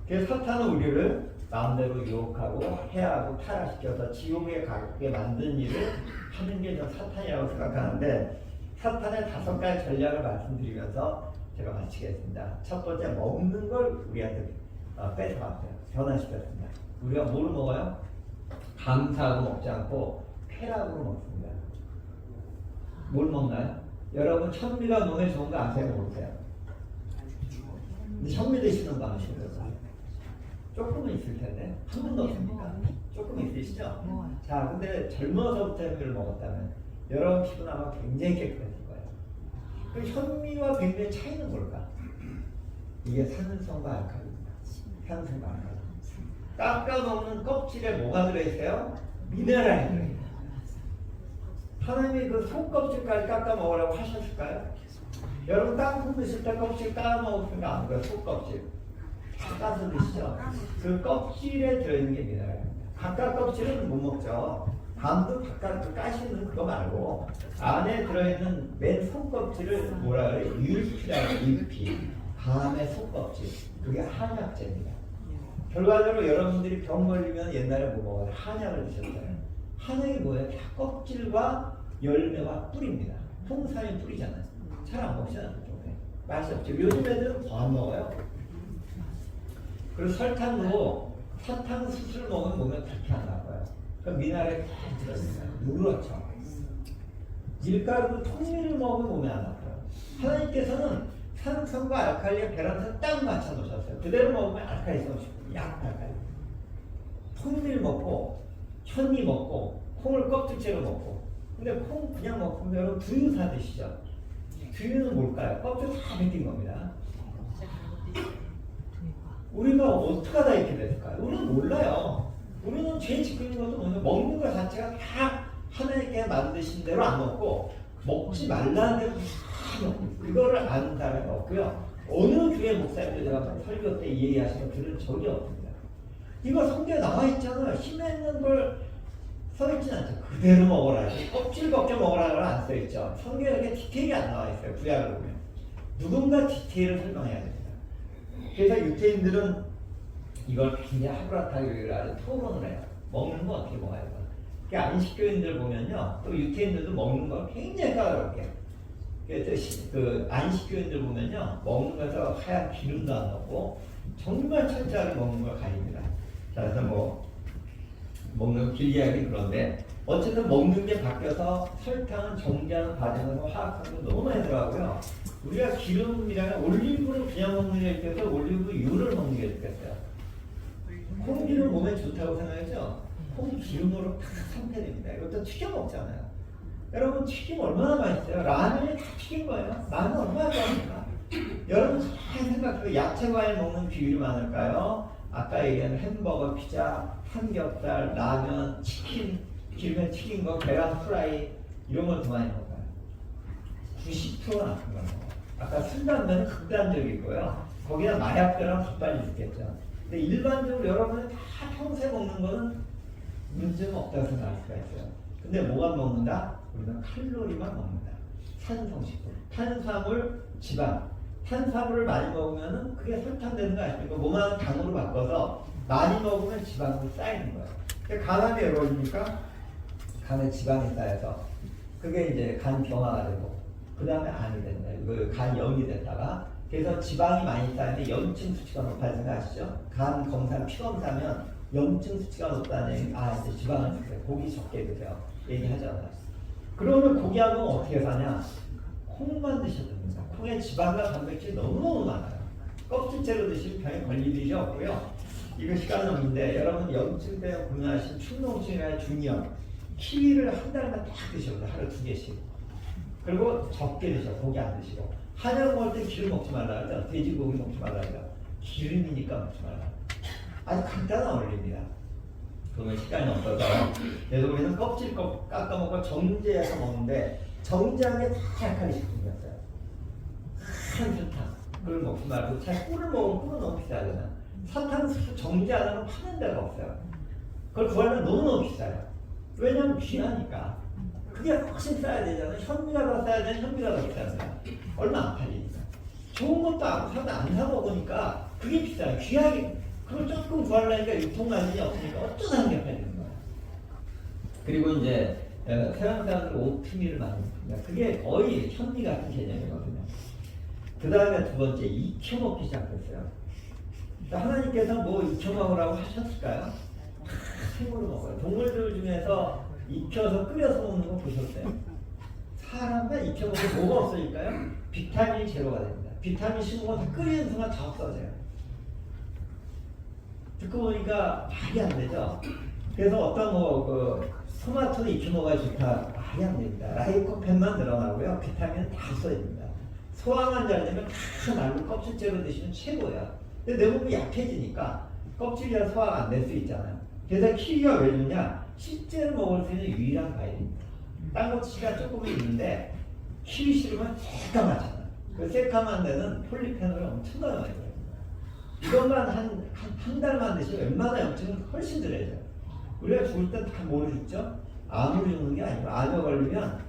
그래서 사탄은 우리를 마음대로 유혹하고 해하고 타락시켜서 지옥에 가게 만든 일을 하는 게 저 사탄이라고 생각하는데 사탄의 5가지 전략을 말씀드리면서 제가 마치겠습니다. 첫 번째, 먹는 걸 우리한테 뺏어왔어요. 변화시켰습니다. 우리가 뭘 먹어요? 감사하고 먹지 않고 쾌락으로 먹습니다. 뭘 먹나요? 여러분 천미가 몸에 좋은 거 아세요? 모르세요? 근데 천미 드시는 거 아시죠? 조금은 있을 텐데 한 번도 없습니까? 조금 있으시죠? 자, 근데 젊어서부터 현미를 먹었다면 여러분 피부는 아마 굉장히 깨끗해질 거예요. 그럼 현미와 백미의 차이는 뭘까? 이게 산성과 알칼리입니다. 산성과 알칼리. 깎아 먹는 껍질에 뭐가 들어있어요? 미네랄이 들어있어요. 하나님이 그 속껍질까지 깎아 먹으라고 하셨을까요? 여러분 땅콩 드실 때 껍질 까아 먹었으니까 안 그래요? 속껍질 까서 드시죠? 그 껍질에 들어있는 게 미네랄입니다. 바깥 껍질은 못 먹죠. 밤도 바깥 까시는 그거 말고 안에 들어있는 맨 속껍질을 뭐라 그래요? 율피라고 율피. 밤의 속껍질. 그게 한약재입니다. 결과적으로 여러분들이 병 걸리면 옛날에 뭐 먹어요? 한약을 드셨어요. 한약이 뭐예요? 다 껍질과 열매와 뿌리입니다. 홍삼이 뿌리잖아요. 잘 안 먹잖아요. 그쪽에. 맛이 없죠. 요즘 애들은 더 안 먹어요. 그리고 설탕도 사탕수수를 먹으면 몸에 그렇게 안 나빠요. 그러니까 미나리 다 들어있어요. 누렇죠. 밀가루도 통밀을 먹으면 몸에 안 나빠요. 하나님께서는 산성과 알칼리와 계란을 딱 맞춰 놓으셨어요. 그대로 먹으면 알칼리성 싶고 약 알칼리. 통밀 먹고 현미 먹고 콩을 껍질째로 먹고. 근데 콩 그냥 먹으면 여러분 두유 사 드시죠. 두유는 뭘까요? 껍질 다 벗긴 겁니다. 우리가 어떻게 하다 이렇게 됐을까요? 우리는 몰라요. 우리는 제일 짓고 있는 것도 뭐냐면 먹는 것 자체가 다 하나님께 만드신 대로 안 먹고 먹지 말라는 대로 다 먹고 이거를 아는 사람이 없고요. 어느 교회 목사님들 제가 설교 때 이해하시는 거 들은 적이 없습니다. 이거 성경에 나와 있잖아요. 힘에 있는 걸 써있진 않죠. 그대로 먹어라. 껍질 벗겨 먹으라고 안 써있죠. 성경에 이렇게 디테일이 안 나와 있어요. 구약을 보면. 누군가 디테일을 설명해야 됩니다. 그래서 유태인들은 이걸 굉장히 하루라타기를 아주 토론을 해요. 먹는 거 어떻게 먹어야 되나. 그러니까 안식교인들 보면요. 또 유태인들도 먹는 걸 굉장히 까다롭게. 그래서 그 안식교인들 보면요. 먹는 거에서 하얀 기름도 안 넣고 정말 철저하게 먹는 걸 가립니다. 자, 그래서 뭐 먹는 길이야기 그런데 어쨌든 먹는 게 바뀌어서 설탕은 정제하는 과정에서 화학성분 너무 많이 들어가고요. 우리가 기름이랑 올리브를 그냥 먹는 게 있겠어요? 올리브유를 먹는 게 있겠어요? 콩기름 몸에 좋다고 생각하죠? 콩기름으로 다 삼켜냅니다. 이것도 튀겨 먹잖아요. 여러분 튀김 얼마나 맛있어요? 라면이 다 튀긴 거예요. 라면 얼마나 좋아합니까? 여러분 잘 생각해요. 야채 과일 먹는 비율이 많을까요? 아까 얘기한 햄버거, 피자, 삼겹살, 라면, 치킨, 기름에 튀긴 거, 계란 프라이 이런 걸 더 많이 먹어요. 90%가 나쁜 걸 먹어요. 아까 술, 담배는 극단적이고요. 거기다 마약 들어가면 더 빨리 죽겠죠. 근데 일반적으로 여러분이 다 평소에 먹는 거는 문제가 없다고 생각할 수가 있어요. 근데 뭐가 먹는다? 우리는 칼로리만 먹는다. 산성식품, 탄수화물, 지방. 탄수화물을 많이 먹으면 그게 설탕되는 거 아십니까? 몸 안에 당으로 바꿔서 많이 먹으면 지방으로 쌓이는 거예요. 간암이 열어지니까 간에 지방이 쌓여서 그게 이제 간 병화가 되고 그 다음에 암이 된다. 간염이 됐다가 그래서 지방이 많이 쌓이는데 염증 수치가 높아지는 거 아시죠? 간 검사, 피 검사면 염증 수치가 높다는 얘기, 이제 지방을 드세요. 고기 적게 드세요. 얘기하잖아요. 그러면 고기하고 어떻게 사냐? 콩만 드셔도 됩니다. 콩에 지방과 단백질이 너무너무 많아요. 껍질째로 드시면 병에 걸릴 일이 없고요. 이거 시간은 없는데 여러분 염증 때문에 고민하신 충농증이나 중이염 키위를 한 달만 딱 드셔도 돼요. 하루 2개씩. 그리고 적게 드셔. 고기 안 드시고. 한약 먹을 때 기름 먹지 말라 하죠. 돼지고기 먹지 말라 하죠. 기름이니까 먹지 말라. 아주 간단한 원리입니다. 그러면 시간이 없어서 그래서 우리는 껍질 깎아 먹고 정제해서 먹는데 정제한 게 다 알칼리 식품이었어요. 한 설탕 그걸 먹지 말고 잘 꿀을 먹으면 꿀은 너무 비싸잖아요. 사탕수수 정제 안 하면 파는 데가 없어요. 그걸 구하려면 너무너무 비싸요. 왜냐면 귀하니까. 그게 훨씬 싸야 되잖아요. 현미가 더 싸야 되는 현미가 더 비싸잖아요. 얼마 안 팔리니까. 좋은 것도 안 사 먹으니까 그게 비싸요. 귀하게. 그걸 조금 구하려니까 유통관리이 없으니까 어쩌다 한 게 팔리는 거예요. 그리고 이제 서양 사람들 오트밀을 많이 먹습니다. 그게 거의 현미 같은 개념이거든요. 그 다음에 두 번째, 익혀 먹기 시작했어요. 하나님께서 뭐 익혀 먹으라고 하셨을까요? 생으로 먹어요. 동물들 중에서 익혀서 끓여서 먹는 거 보셨어요? 사람만 익혀 먹으면 뭐가 없어질까요? 비타민이 제로가 됩니다. 비타민 15가 다 끓이는 순간 다 없어져요. 듣고 보니까 말이 안 되죠? 그래서 어떤 토마토는 익혀 먹어야 좋다. 말이 안 됩니다. 라이코펜만 늘어나고요. 비타민은 다 없어집니다. 소화만 잘 되면 다 말로 껍질째로 드시면 최고예요. 근데 내 몸이 약해지니까 껍질이라 소화가 안 될 수 있잖아요. 그래서 키위가 왜 좋냐? 실제로 먹을 수 있는 유일한 과일입니다. 딴 것도 시간 조금 있는데 키위 씨름은 새까맣잖아요. 그 새까만 데는 폴리페놀이 엄청나게 많이 들어요. 이것만 한 달만 드시면 웬만한 염증은 훨씬 덜해져요. 우리가 죽을 땐 다 뭐로 죽죠? 암으로 죽는 게 아니고 암에 걸리면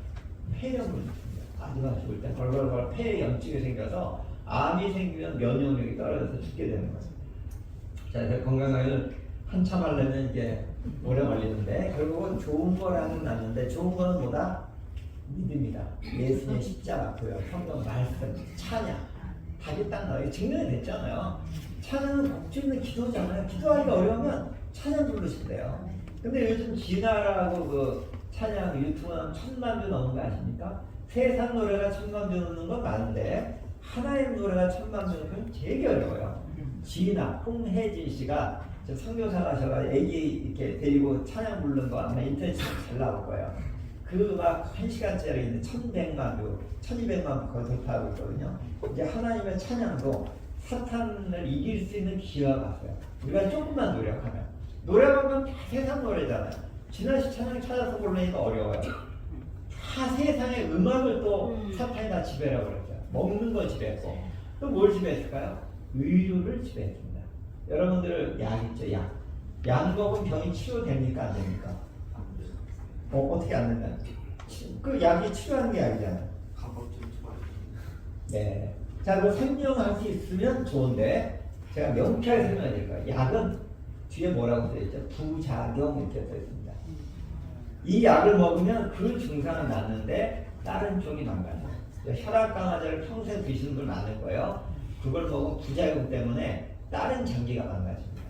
폐렴으로 죽습니다. 마지막 죽을 땐 걸걸걸 폐에 염증이 생겨서 암이 생기면 면역력이 떨어져서 죽게 되는 거예요. 자, 이제 건강을 한참 하려면 이게 오래 걸리는데 결국은 좋은 거라는 났는데 좋은 거는 뭐다? 믿음이다. 예수님의 십자가, 그 성경 말씀, 찬양 답이 딱 나와요. 증명이 됐잖아요. 찬양은 복주 있는 기도잖아요. 기도하기가 어려우면 찬양 부르신대요. 근데 요즘 지나라고 그 찬양 유튜브는 1000만 뷰 넘는 거 아십니까? 세상 노래가 1000만 뷰 넘는 건 많은데 하나님 노래가 1000만 뷰 넘는 건 되게 어려워요. 지나 홍혜진 씨가 선교사가셔서 애기 이렇게 데리고 찬양 부르는 거 아마 인터넷에 잘 나올 거예요. 그 음악 1시간짜리 있는 1100만 뷰, 1200만 뷰 거의 돌파하고 있거든요. 이제 하나님의 찬양도 사탄을 이길 수 있는 기회가 왔어요. 우리가 조금만 노력하면. 노래하면 다 세상 노래잖아요. 지나시 찬양 찾아서 부르니까 어려워요. 다 세상의 음악을 또 사탄이 다 지배라고 그랬죠. 먹는 걸 지배했고 또 뭘 지배했을까요? 의료를 지배했습니다. 여러분들 약 있죠, 약. 약 먹으면 병이 치료됩니까, 안 됩니까? 어떻게 안 된다? 그 약이 치료하는 게 약이잖아요. 네. 자, 그걸 설명할 수 있으면 좋은데 제가 명쾌하게 설명해 드릴까요? 약은 뒤에 뭐라고 써 있죠? 부작용 이렇게 써 있습니다. 이 약을 먹으면 그 증상은 낫는데 다른 쪽이 망가져요. 혈압 강화제를 평생 드시는 분 많을 거예요. 그걸 먹으면 부작용 때문에 다른 장기가 망가집니다.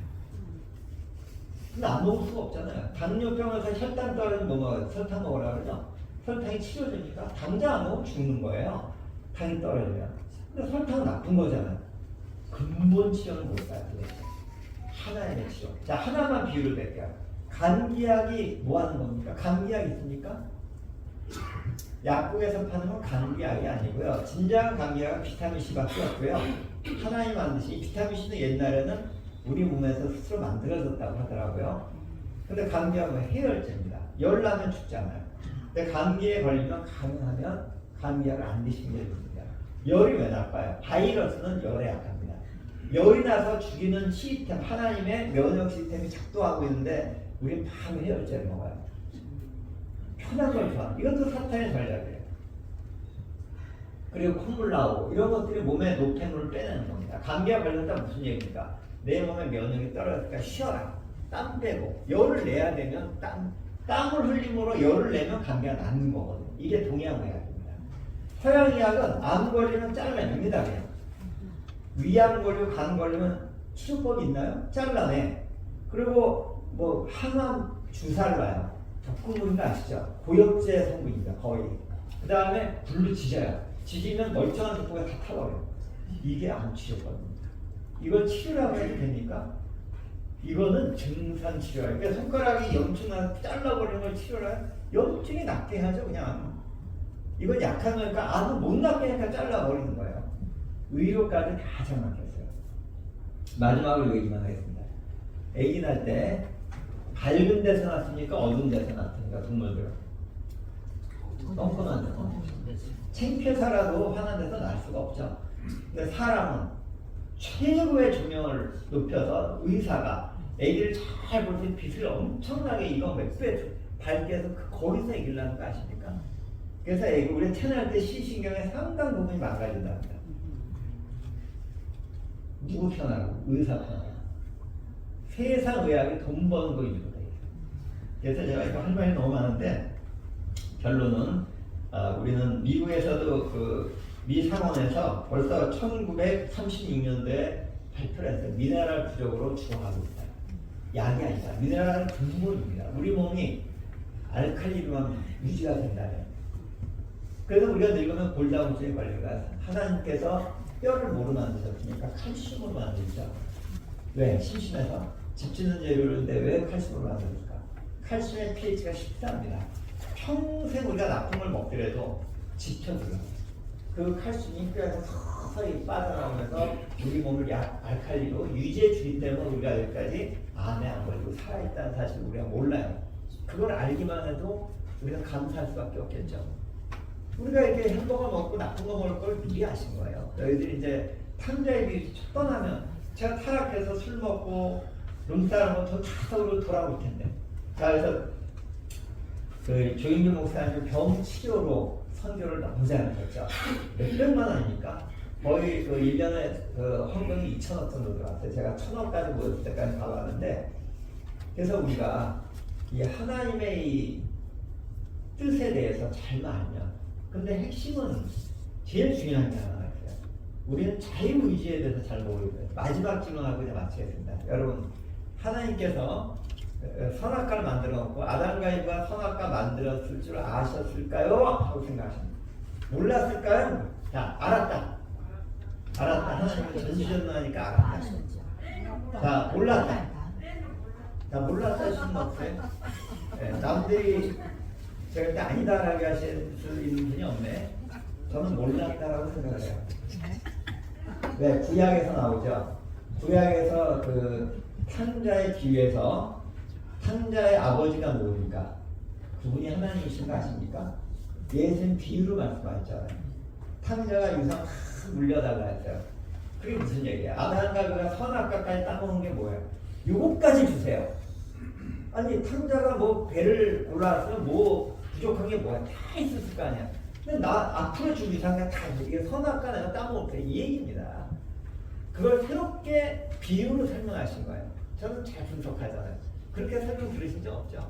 근데 안 먹을 수가 없잖아요. 당뇨병에서 혈당 떨어지면 뭐 먹어요? 설탕 먹으라 그러죠? 설탕이 치료되니까 당장 안 먹으면 죽는 거예요. 당이 떨어지면. 근데 설탕은 나쁜 거잖아요. 근본 치료는 뭘까요? 도대체? 하나의 치료. 자, 하나만 비유를 댈게요. 감기약이 뭐 하는 겁니까? 감기약 있습니까? 약국에서 파는 건 감기약이 아니고요. 진정한 감기약은 비타민C밖에 없고요. 하나님 만드신 비타민C는 옛날에는 우리 몸에서 스스로 만들어졌다고 하더라고요. 근데 감기약은 해열제입니다. 열 나면 죽잖아요. 근데 감기에 걸리면 가능하면 감기약을 안 드시는 게 좋습니다. 열이 왜 나빠요? 바이러스는 열에 약합니다. 열이 나서 죽이는 시스템, 하나님의 면역 시스템이 작동하고 있는데 우리는 바로 해열제를 먹어요. 편한 걸 좋아하는, 이것도 사탄의 전략이에요. 그리고 콧물 나오고 이런 것들이 몸에 노폐물을 빼내는 겁니다. 감기가 걸렸다 무슨 얘기입니까? 내 몸에 면역이 떨어졌으니까 쉬어라. 땀 빼고 열을 내야 되면 땀을 흘림으로 열을 내면 감기가 낫는 거거든요. 이게 동양의학입니다. 서양의학은 암 걸리면 잘라냅니다. 그냥. 위암 걸리고 간 걸리면 치료법이 있나요? 잘라내. 그리고 뭐 항암 주사를 놔요. 독극물인 거 아시죠? 고엽제 성분입니다. 거의. 그 다음에 불로 지져요. 지지면 멀쩡한 세포가 다 타버려요. 이게 암 치료법입니다. 이걸 치료라고 해도 됩니까? 이거는 증상 치료예요. 그러니까 손가락이 염증 나서 잘라버리는 걸 치료를 염증이 낫게 하죠, 그냥. 이건 약한 거니까 암은 못 낫게 하니까 잘라버리는 거예요. 의료까지 다 장악했어요. 마지막으로 얘기만 하겠습니다. 아기 날 때 밝은 데서 났습니까? 어두운 데서 났습니까? 동물들. 뻔뻔하죠. 창피해서라도 환한 데서 날 수가 없죠. 근데 사람은 최고의 조명을 높여서 의사가 아기를 잘 볼 때 빛을 엄청나게 이거 몇 배 밝게 해서 거기서 아기를 낳는 거 아십니까? 그래서 아기 우리 태어날 때 시신경의 상당 부분이 망가진답니다. 누구 편하고? 의사 편하고. 세상 의학이 돈 버는 거 이유가 돼요. 그래서 제가 이거 할 말이 너무 많은데 결론은 우리는 미국에서도 그 미 상원에서 벌써 1936년도에 발표를 했어요. 미네랄 부족으로 죽어가고 있다. 약이 아니다. 미네랄은 근본입니다. 우리 몸이 알칼리로만 유지가 된다면. 그래서 우리가 늙으면 골다공증에 걸려가 하나님께서 뼈를 뭐로 만드셨습니까? 칼슘으로 만드죠. 왜? 심심해서 집 짓는 재료인데 왜 칼슘으로 만들까? 칼슘의 pH가 14입니다. 평생 우리가 나쁜 걸 먹더라도 지켜들어요. 그 칼슘이 뼈에서 서서히 빠져나오면서 우리 몸을 알칼리로 유지해 주기 때문에 우리가 여기까지 암에 안 걸리고 살아있다는 사실을 우리가 몰라요. 그걸 알기만 해도 우리가 감사할 수밖에 없겠죠. 우리가 이렇게 햄버거 먹고 나쁜 거 먹을 걸 미리 아신 거예요. 너희들이 이제 탕자의 비율이 떠나면 제가 타락해서 술 먹고 룸싸움은 저 타석으로 돌아올 텐데. 자, 그래서 그 조인규 목사님 병 치료로 선교를 너무 잘하셨죠. 몇백만 원이니까 거의 그 1년에 그 헌금이 2천억 정도 들어왔어요. 제가 1,000억까지 모였을 때까지 가봤는데, 그래서 우리가 이 하나님의 이 뜻에 대해서 잘 알면, 근데 핵심은 제일 중요한 게 하나가 있어요. 우리는 자유의지에 대해서 잘 모르고요. 마지막 질문하고 이제 마치겠습니다. 여러분, 하나님께서 선악과를 만들어 놓고 아담과 이브가 선악과 만들었을 줄 아셨을까요? 하고 생각하십니다. 몰랐을까요? 자, 알았다. 하나님은 전지전능하니까 알았다. 자, 몰랐다. 자, 몰랐다 하시는 없어요? 네, 남들이 제가 그때 아니다라고 하실 수 있는 분이 없네. 저는 몰랐다라고 생각을 해요. 네, 구약에서 나오죠. 구약에서 그 탕자의 뒤에서 탕자의 아버지가 누굽니까? 그분이 하나님이신 거 아십니까? 예수님 비유로 말씀하셨잖아요. 탕자가 유상 물려달라 했어요. 그게 무슨 얘기야? 아담과 그가 선악과까지 따먹은 게 뭐예요? 요것까지 주세요. 아니 탕자가 뭐 배를 골라왔으면 뭐 부족한 게 뭐야? 다 있었을 거 아니야. 근데 나 앞으로 줄 이상한 다 이게 선악과 내가 따먹을게 이 얘기입니다. 그걸 새롭게 비유로 설명하신 거예요. 저는 잘 분석하잖아요. 그렇게 설명 들으신 적 없죠?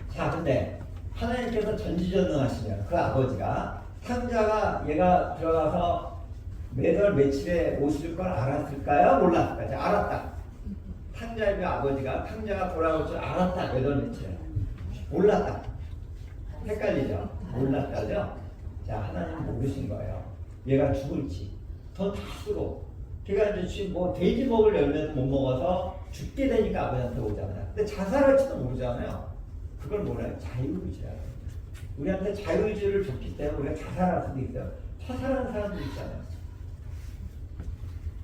자, 근데 하나님께서 전지전능하시면 그 아버지가 탕자가 얘가 들어가서 매달 며칠에 오실 걸 알았을까요? 몰랐을까요? 자, 알았다. 탕자의 아버지가 탕자가 돌아올 줄 알았다. 매달 며칠에. 몰랐다. 헷갈리죠? 몰랐다죠? 자, 하나님은 모르신 거예요. 얘가 죽을지 더 다 쓰고 걔가 이제 뭐 돼지 먹을 열매도 못 먹어서 죽게 되니까 아버지한테 오잖아요. 근데 자살할지도 모르잖아요. 그걸 뭐래요? 자유의지라고. 우리한테 자유의지를 줬기 때문에 우리가 자살할 수도 있어요. 자살하는 사람도 있잖아요.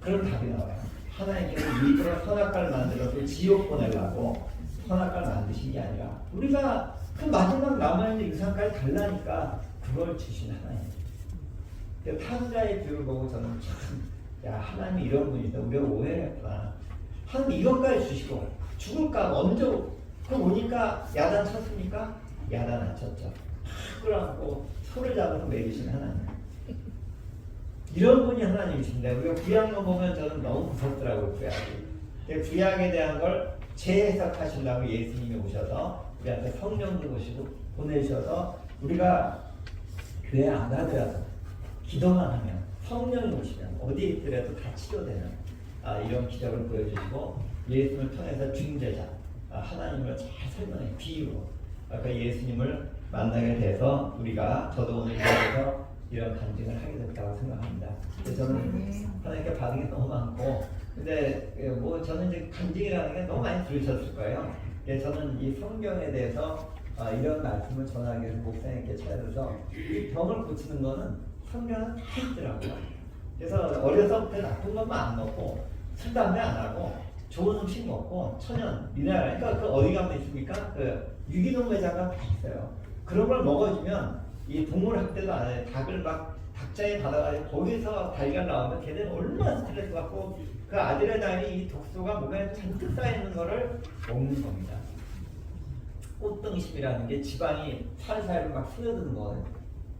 그런 답이 나와요. 하나님께서 일부러 선악과를 만들어서 지옥 보내려고 선악과를 만드신 게 아니라 우리가 그 마지막 남아있는 유산까지 달라니까 그걸 주신 하나님. 탕자의 비유를 보고 저는 참, 야, 하나님이 이런 분이다. 우리가 오해했구나. 하나님 이것까지 주시고 죽을까 언제 그럼 오니까 야단 쳤습니까? 야단 안 쳤죠. 끌어안고 소를 잡아서 매기신 하나님. 이런 분이 하나님이신데 우리가 구약만 보면 저는 너무 무섭더라고요. 구약이. 구약에 대한 걸 재해석하시려고 예수님이 오셔서 우리한테 성령도 오시고 보내셔서 우리가 교회 안 가더라도 기도만 하면 성령이 오시면 어디에 있더라도 다 치료되는 이런 기적을 보여주시고 예수님을 통해서 중재자 하나님을 잘 설명해 비유로 아까 예수님을 만나게 돼서 우리가 저도 오늘 여기서 이런 간증을 하게 됐다고 생각합니다. 저는 하나님께 받은 게 너무 많고 근데 뭐 저는 이제 간증이라는 게 너무 많이 들으셨을 거예요. 저는 이 성경에 대해서 이런 말씀을 전하기 위해서 목사님께 찾아서 이 병을 고치는 거는 성경은 다 있더라고요. 그래서 어려서부터 나쁜 것만 안 먹고 술 담배 안 하고 좋은 음식 먹고 천연 미네랄 그러니까 그 어디 가면 있습니까? 그 유기농 매장가 다 있어요. 그런 걸 먹어주면 이 동물 학대도 안 해요. 닭을 막 닭장에 받아가지고 거기서 달걀 나오면 걔네는 얼마나 스트레스 받고 그 아드레날린 이 독소가 몸에 잔뜩 쌓이는 거를 먹는 겁니다. 꽃등심이라는 게 지방이 살살 막 스며드는 거예요.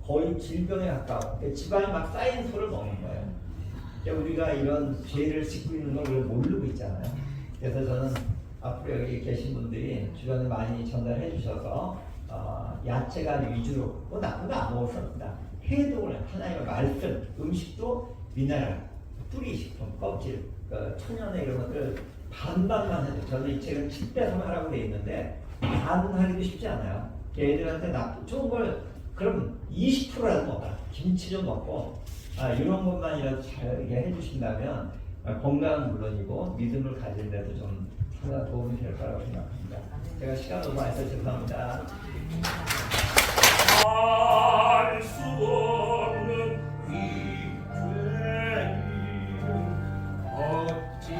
거의 질병에 가까워. 지방이 막 쌓인 소를 먹는 거예요. 그러니까 우리가 이런 죄를 짓고 있는 걸 우리가 모르고 있잖아요. 그래서 저는 앞으로 여기 계신 분들이 주변에 많이 전달해 주셔서 야채가 위주로 뭐 나쁜 거 안 먹을 수 없다. 해독을 하나님의 말씀, 음식도 미네랄, 뿌리 식품, 껍질, 천연의 이런 것들을 반반만 해도 저는 이 책은 7대3 하라고 돼 있는데 반 하기도 쉽지 않아요. 애들한테 좋은 걸 그럼 20%라도 먹어라. 김치 좀 먹고 이런 것만이라도 잘 해주신다면 건강은 물론이고 믿음을 가질 데도 좀 상당히 도움이 될 거라고 생각합니다. 제가 시간 너무 많이 써서 죄송합니다. 알 수 없는 이 죄는 어찌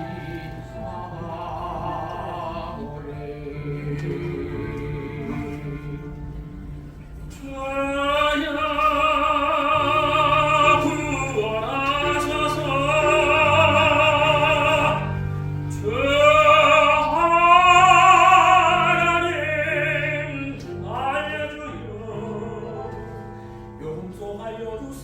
용서하여 주소서.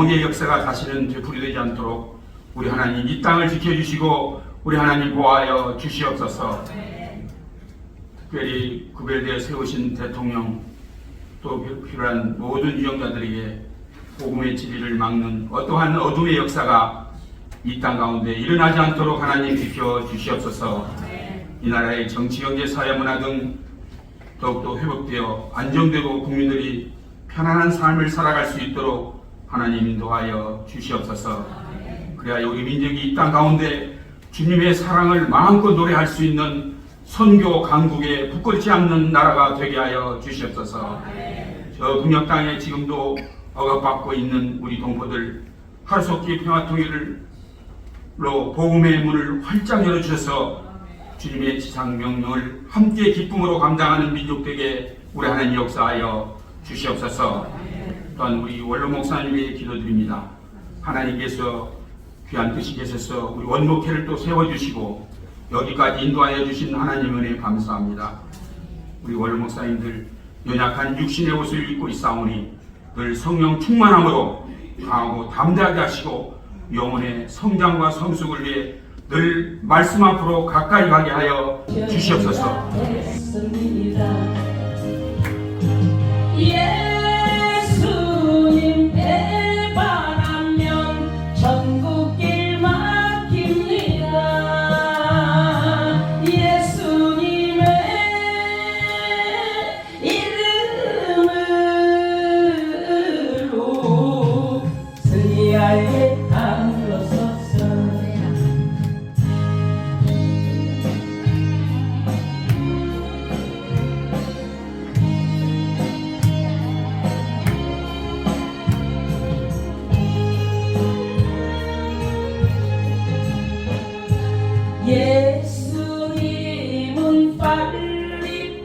영의 역사가 다시는 되풀이되지 않도록 우리 하나님 이 땅을 지켜주시고 우리 하나님 보호하여 주시옵소서. 특별히 구별되어 세우신 대통령 또 필요한 모든 유영자들에게 복음의 진리를 막는 어떠한 어둠의 역사가 이 땅 가운데 일어나지 않도록 하나님 지켜 주시옵소서. 이 나라의 정치, 경제, 사회, 문화 등 더욱더 회복되어 안정되고 국민들이 편안한 삶을 살아갈 수 있도록 하나님 인도하여 주시옵소서. 그래야 우리 민족이 이 땅 가운데 주님의 사랑을 마음껏 노래할 수 있는 선교 강국에 부끄럽지 않는 나라가 되게 하여 주시옵소서. 저 북녘 땅에 지금도 억압받고 있는 우리 동포들 하루속히 평화통일로 복음의 문을 활짝 열어주셔서 주님의 지상 명령을 함께 기쁨으로 감당하는 민족 되게 우리 하나님 역사하여 주시옵소서. 또한 우리 원로 목사님에게 기도드립니다. 하나님께서 귀한 뜻이 계셔서 우리 원목회를 또 세워주시고 여기까지 인도하여 주신 하나님 은혜 감사합니다. 우리 원로 목사님들 연약한 육신의 옷을 입고 있사오니 늘 성령 충만함으로 강하고 담대하게 하시고 영혼의 성장과 성숙을 위해 늘 말씀 앞으로 가까이 가게 하여 주시옵소서. 예수님께 바라면 전국길 막힙니다. 예수님의 이름으로 승리하게 하옵소서. 예수님은 빨리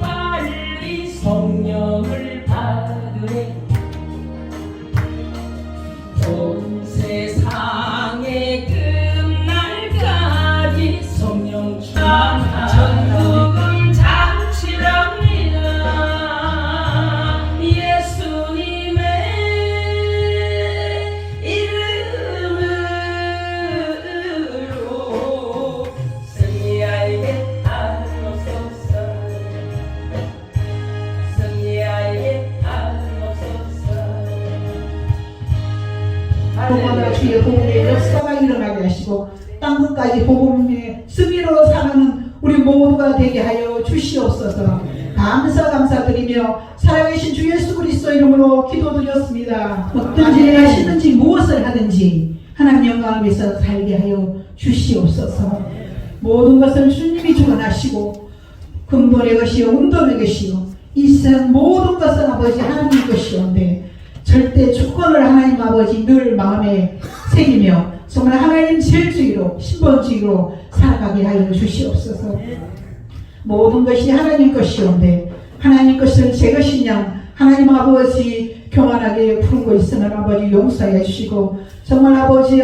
성령을 받으래. 온 세상의 끝날까지 성령 전국은 잔치랍니다. 예수님의 이름으로 승리하게 하옵소서. 승리하게 하옵소서. 복음과 주의 복음의 역사가 일어나게 하시고 땅 끝까지 복음의 승리로 살아가는 우리 모두가 되게 하여 주시옵소서. 감사드리며 살아계신 주 예수 그리스도 이름으로 기도드렸습니다. 어떤 일을 하시든지 무엇을 하든지 하나님 영광을 위해서 살게 하여 주시옵소서. 모든 것을 주님이 주관하시고 금돈의 것이요 은돈의 것이요 이 세상 모든 것은 아버지 하나님 것이온데 절대 주권을 하나님 아버지 늘 마음에 새기며 정말 하나님 제일주의로 신본주의로 살아가게 하여 주시옵소서. 모든 것이 하나님 것이온데 하나님 것은 제 것이냐 하나님 아버지 교만하게 풀고 있으면 아버지 용서해 주시고 정말 아버지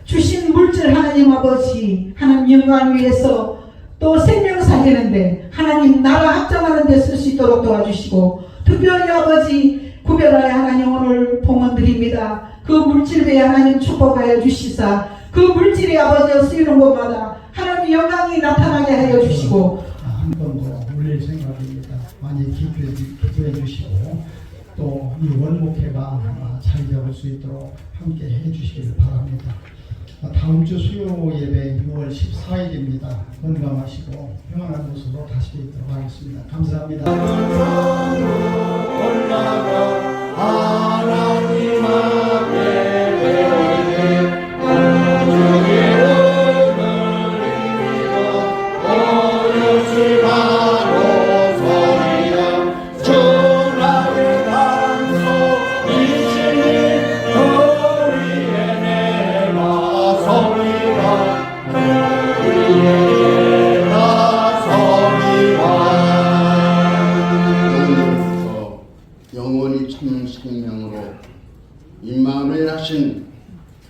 주신 물질 하나님 아버지 하나님 영광을 위해서 또 생명 살리는데 하나님 나라 확장하는 데 쓸 수 있도록 도와주시고 특별히 아버지 구별하여 하나님 오늘 봉헌드립니다. 그 물질 외에 하나님 축복하여 주시사 그 물질이 아버지가 쓰이는 곳마다 하나님 영광이 나타나게 하여 주시고 한 번 더 올릴 생각입니다. 많이 기도해 주시고 또 이 원목회가 잘 되어볼 수 있도록 함께 해 주시기를 바랍니다. 다음 주 수요 예배 6월 14일입니다. 건강하시고 평안한 모습으로 다시 뵙도록 하겠습니다. 감사합니다. 하나님 앞에 영원히 참 생명으로 임마누엘 하신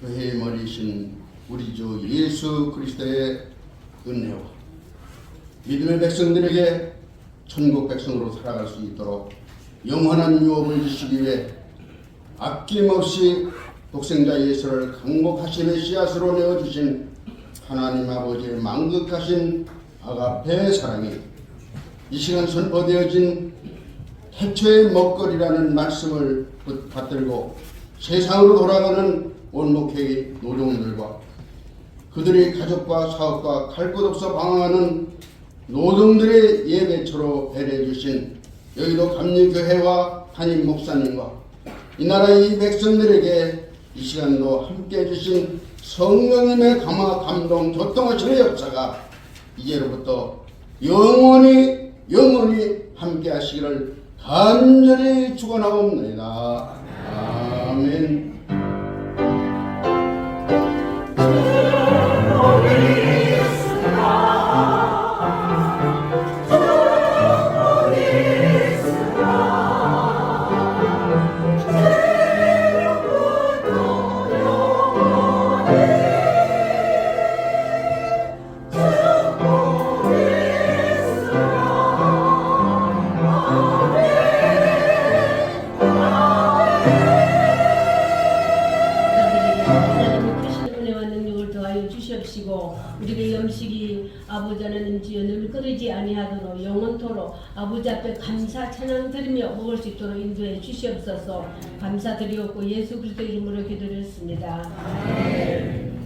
교회의 머리이신 우리 주 예수 그리스도의 은혜와 믿음의 백성들에게 천국 백성으로 살아갈 수 있도록 영원한 유업을 주시기 위해 아낌없이 독생자 예수를 강복하심의 씨앗으로 내어주신 하나님 아버지의 망극하신 아가페의 사랑이 이 시간 선포되어진 태초의 먹거리라는 말씀을 받들고 세상으로 돌아가는 원목회의 노동들과 그들의 가족과 사업과 갈 곳 없어 방황하는 노동들의 예배처로 배려해 주신 여의도 감리교회와 담임 목사님과 이 나라의 이 백성들에게 이 시간도 함께 해주신 성령님의 감화 감동 교통하시는 역사가 이제로부터 영원히 함께 하시기를 간절히 축원하옵나이다. 아멘. 우리의 음식이 아버지 하나님 주여 늘 끓이지 아니하도록 영원토록 아버지 앞에 감사 찬양 드리며 먹을 수 있도록 인도해 주시옵소서. 감사드리옵고 예수 그리스도 이름으로 기도드렸습니다. 아멘.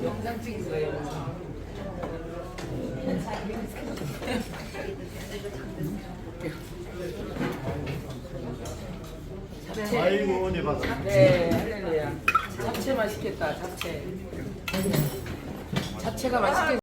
영상 찍은 거예요. 아이고 은혜 받아. 네, 할렐루야. 잡채 맛있겠다. 잡채가 맛있겠다.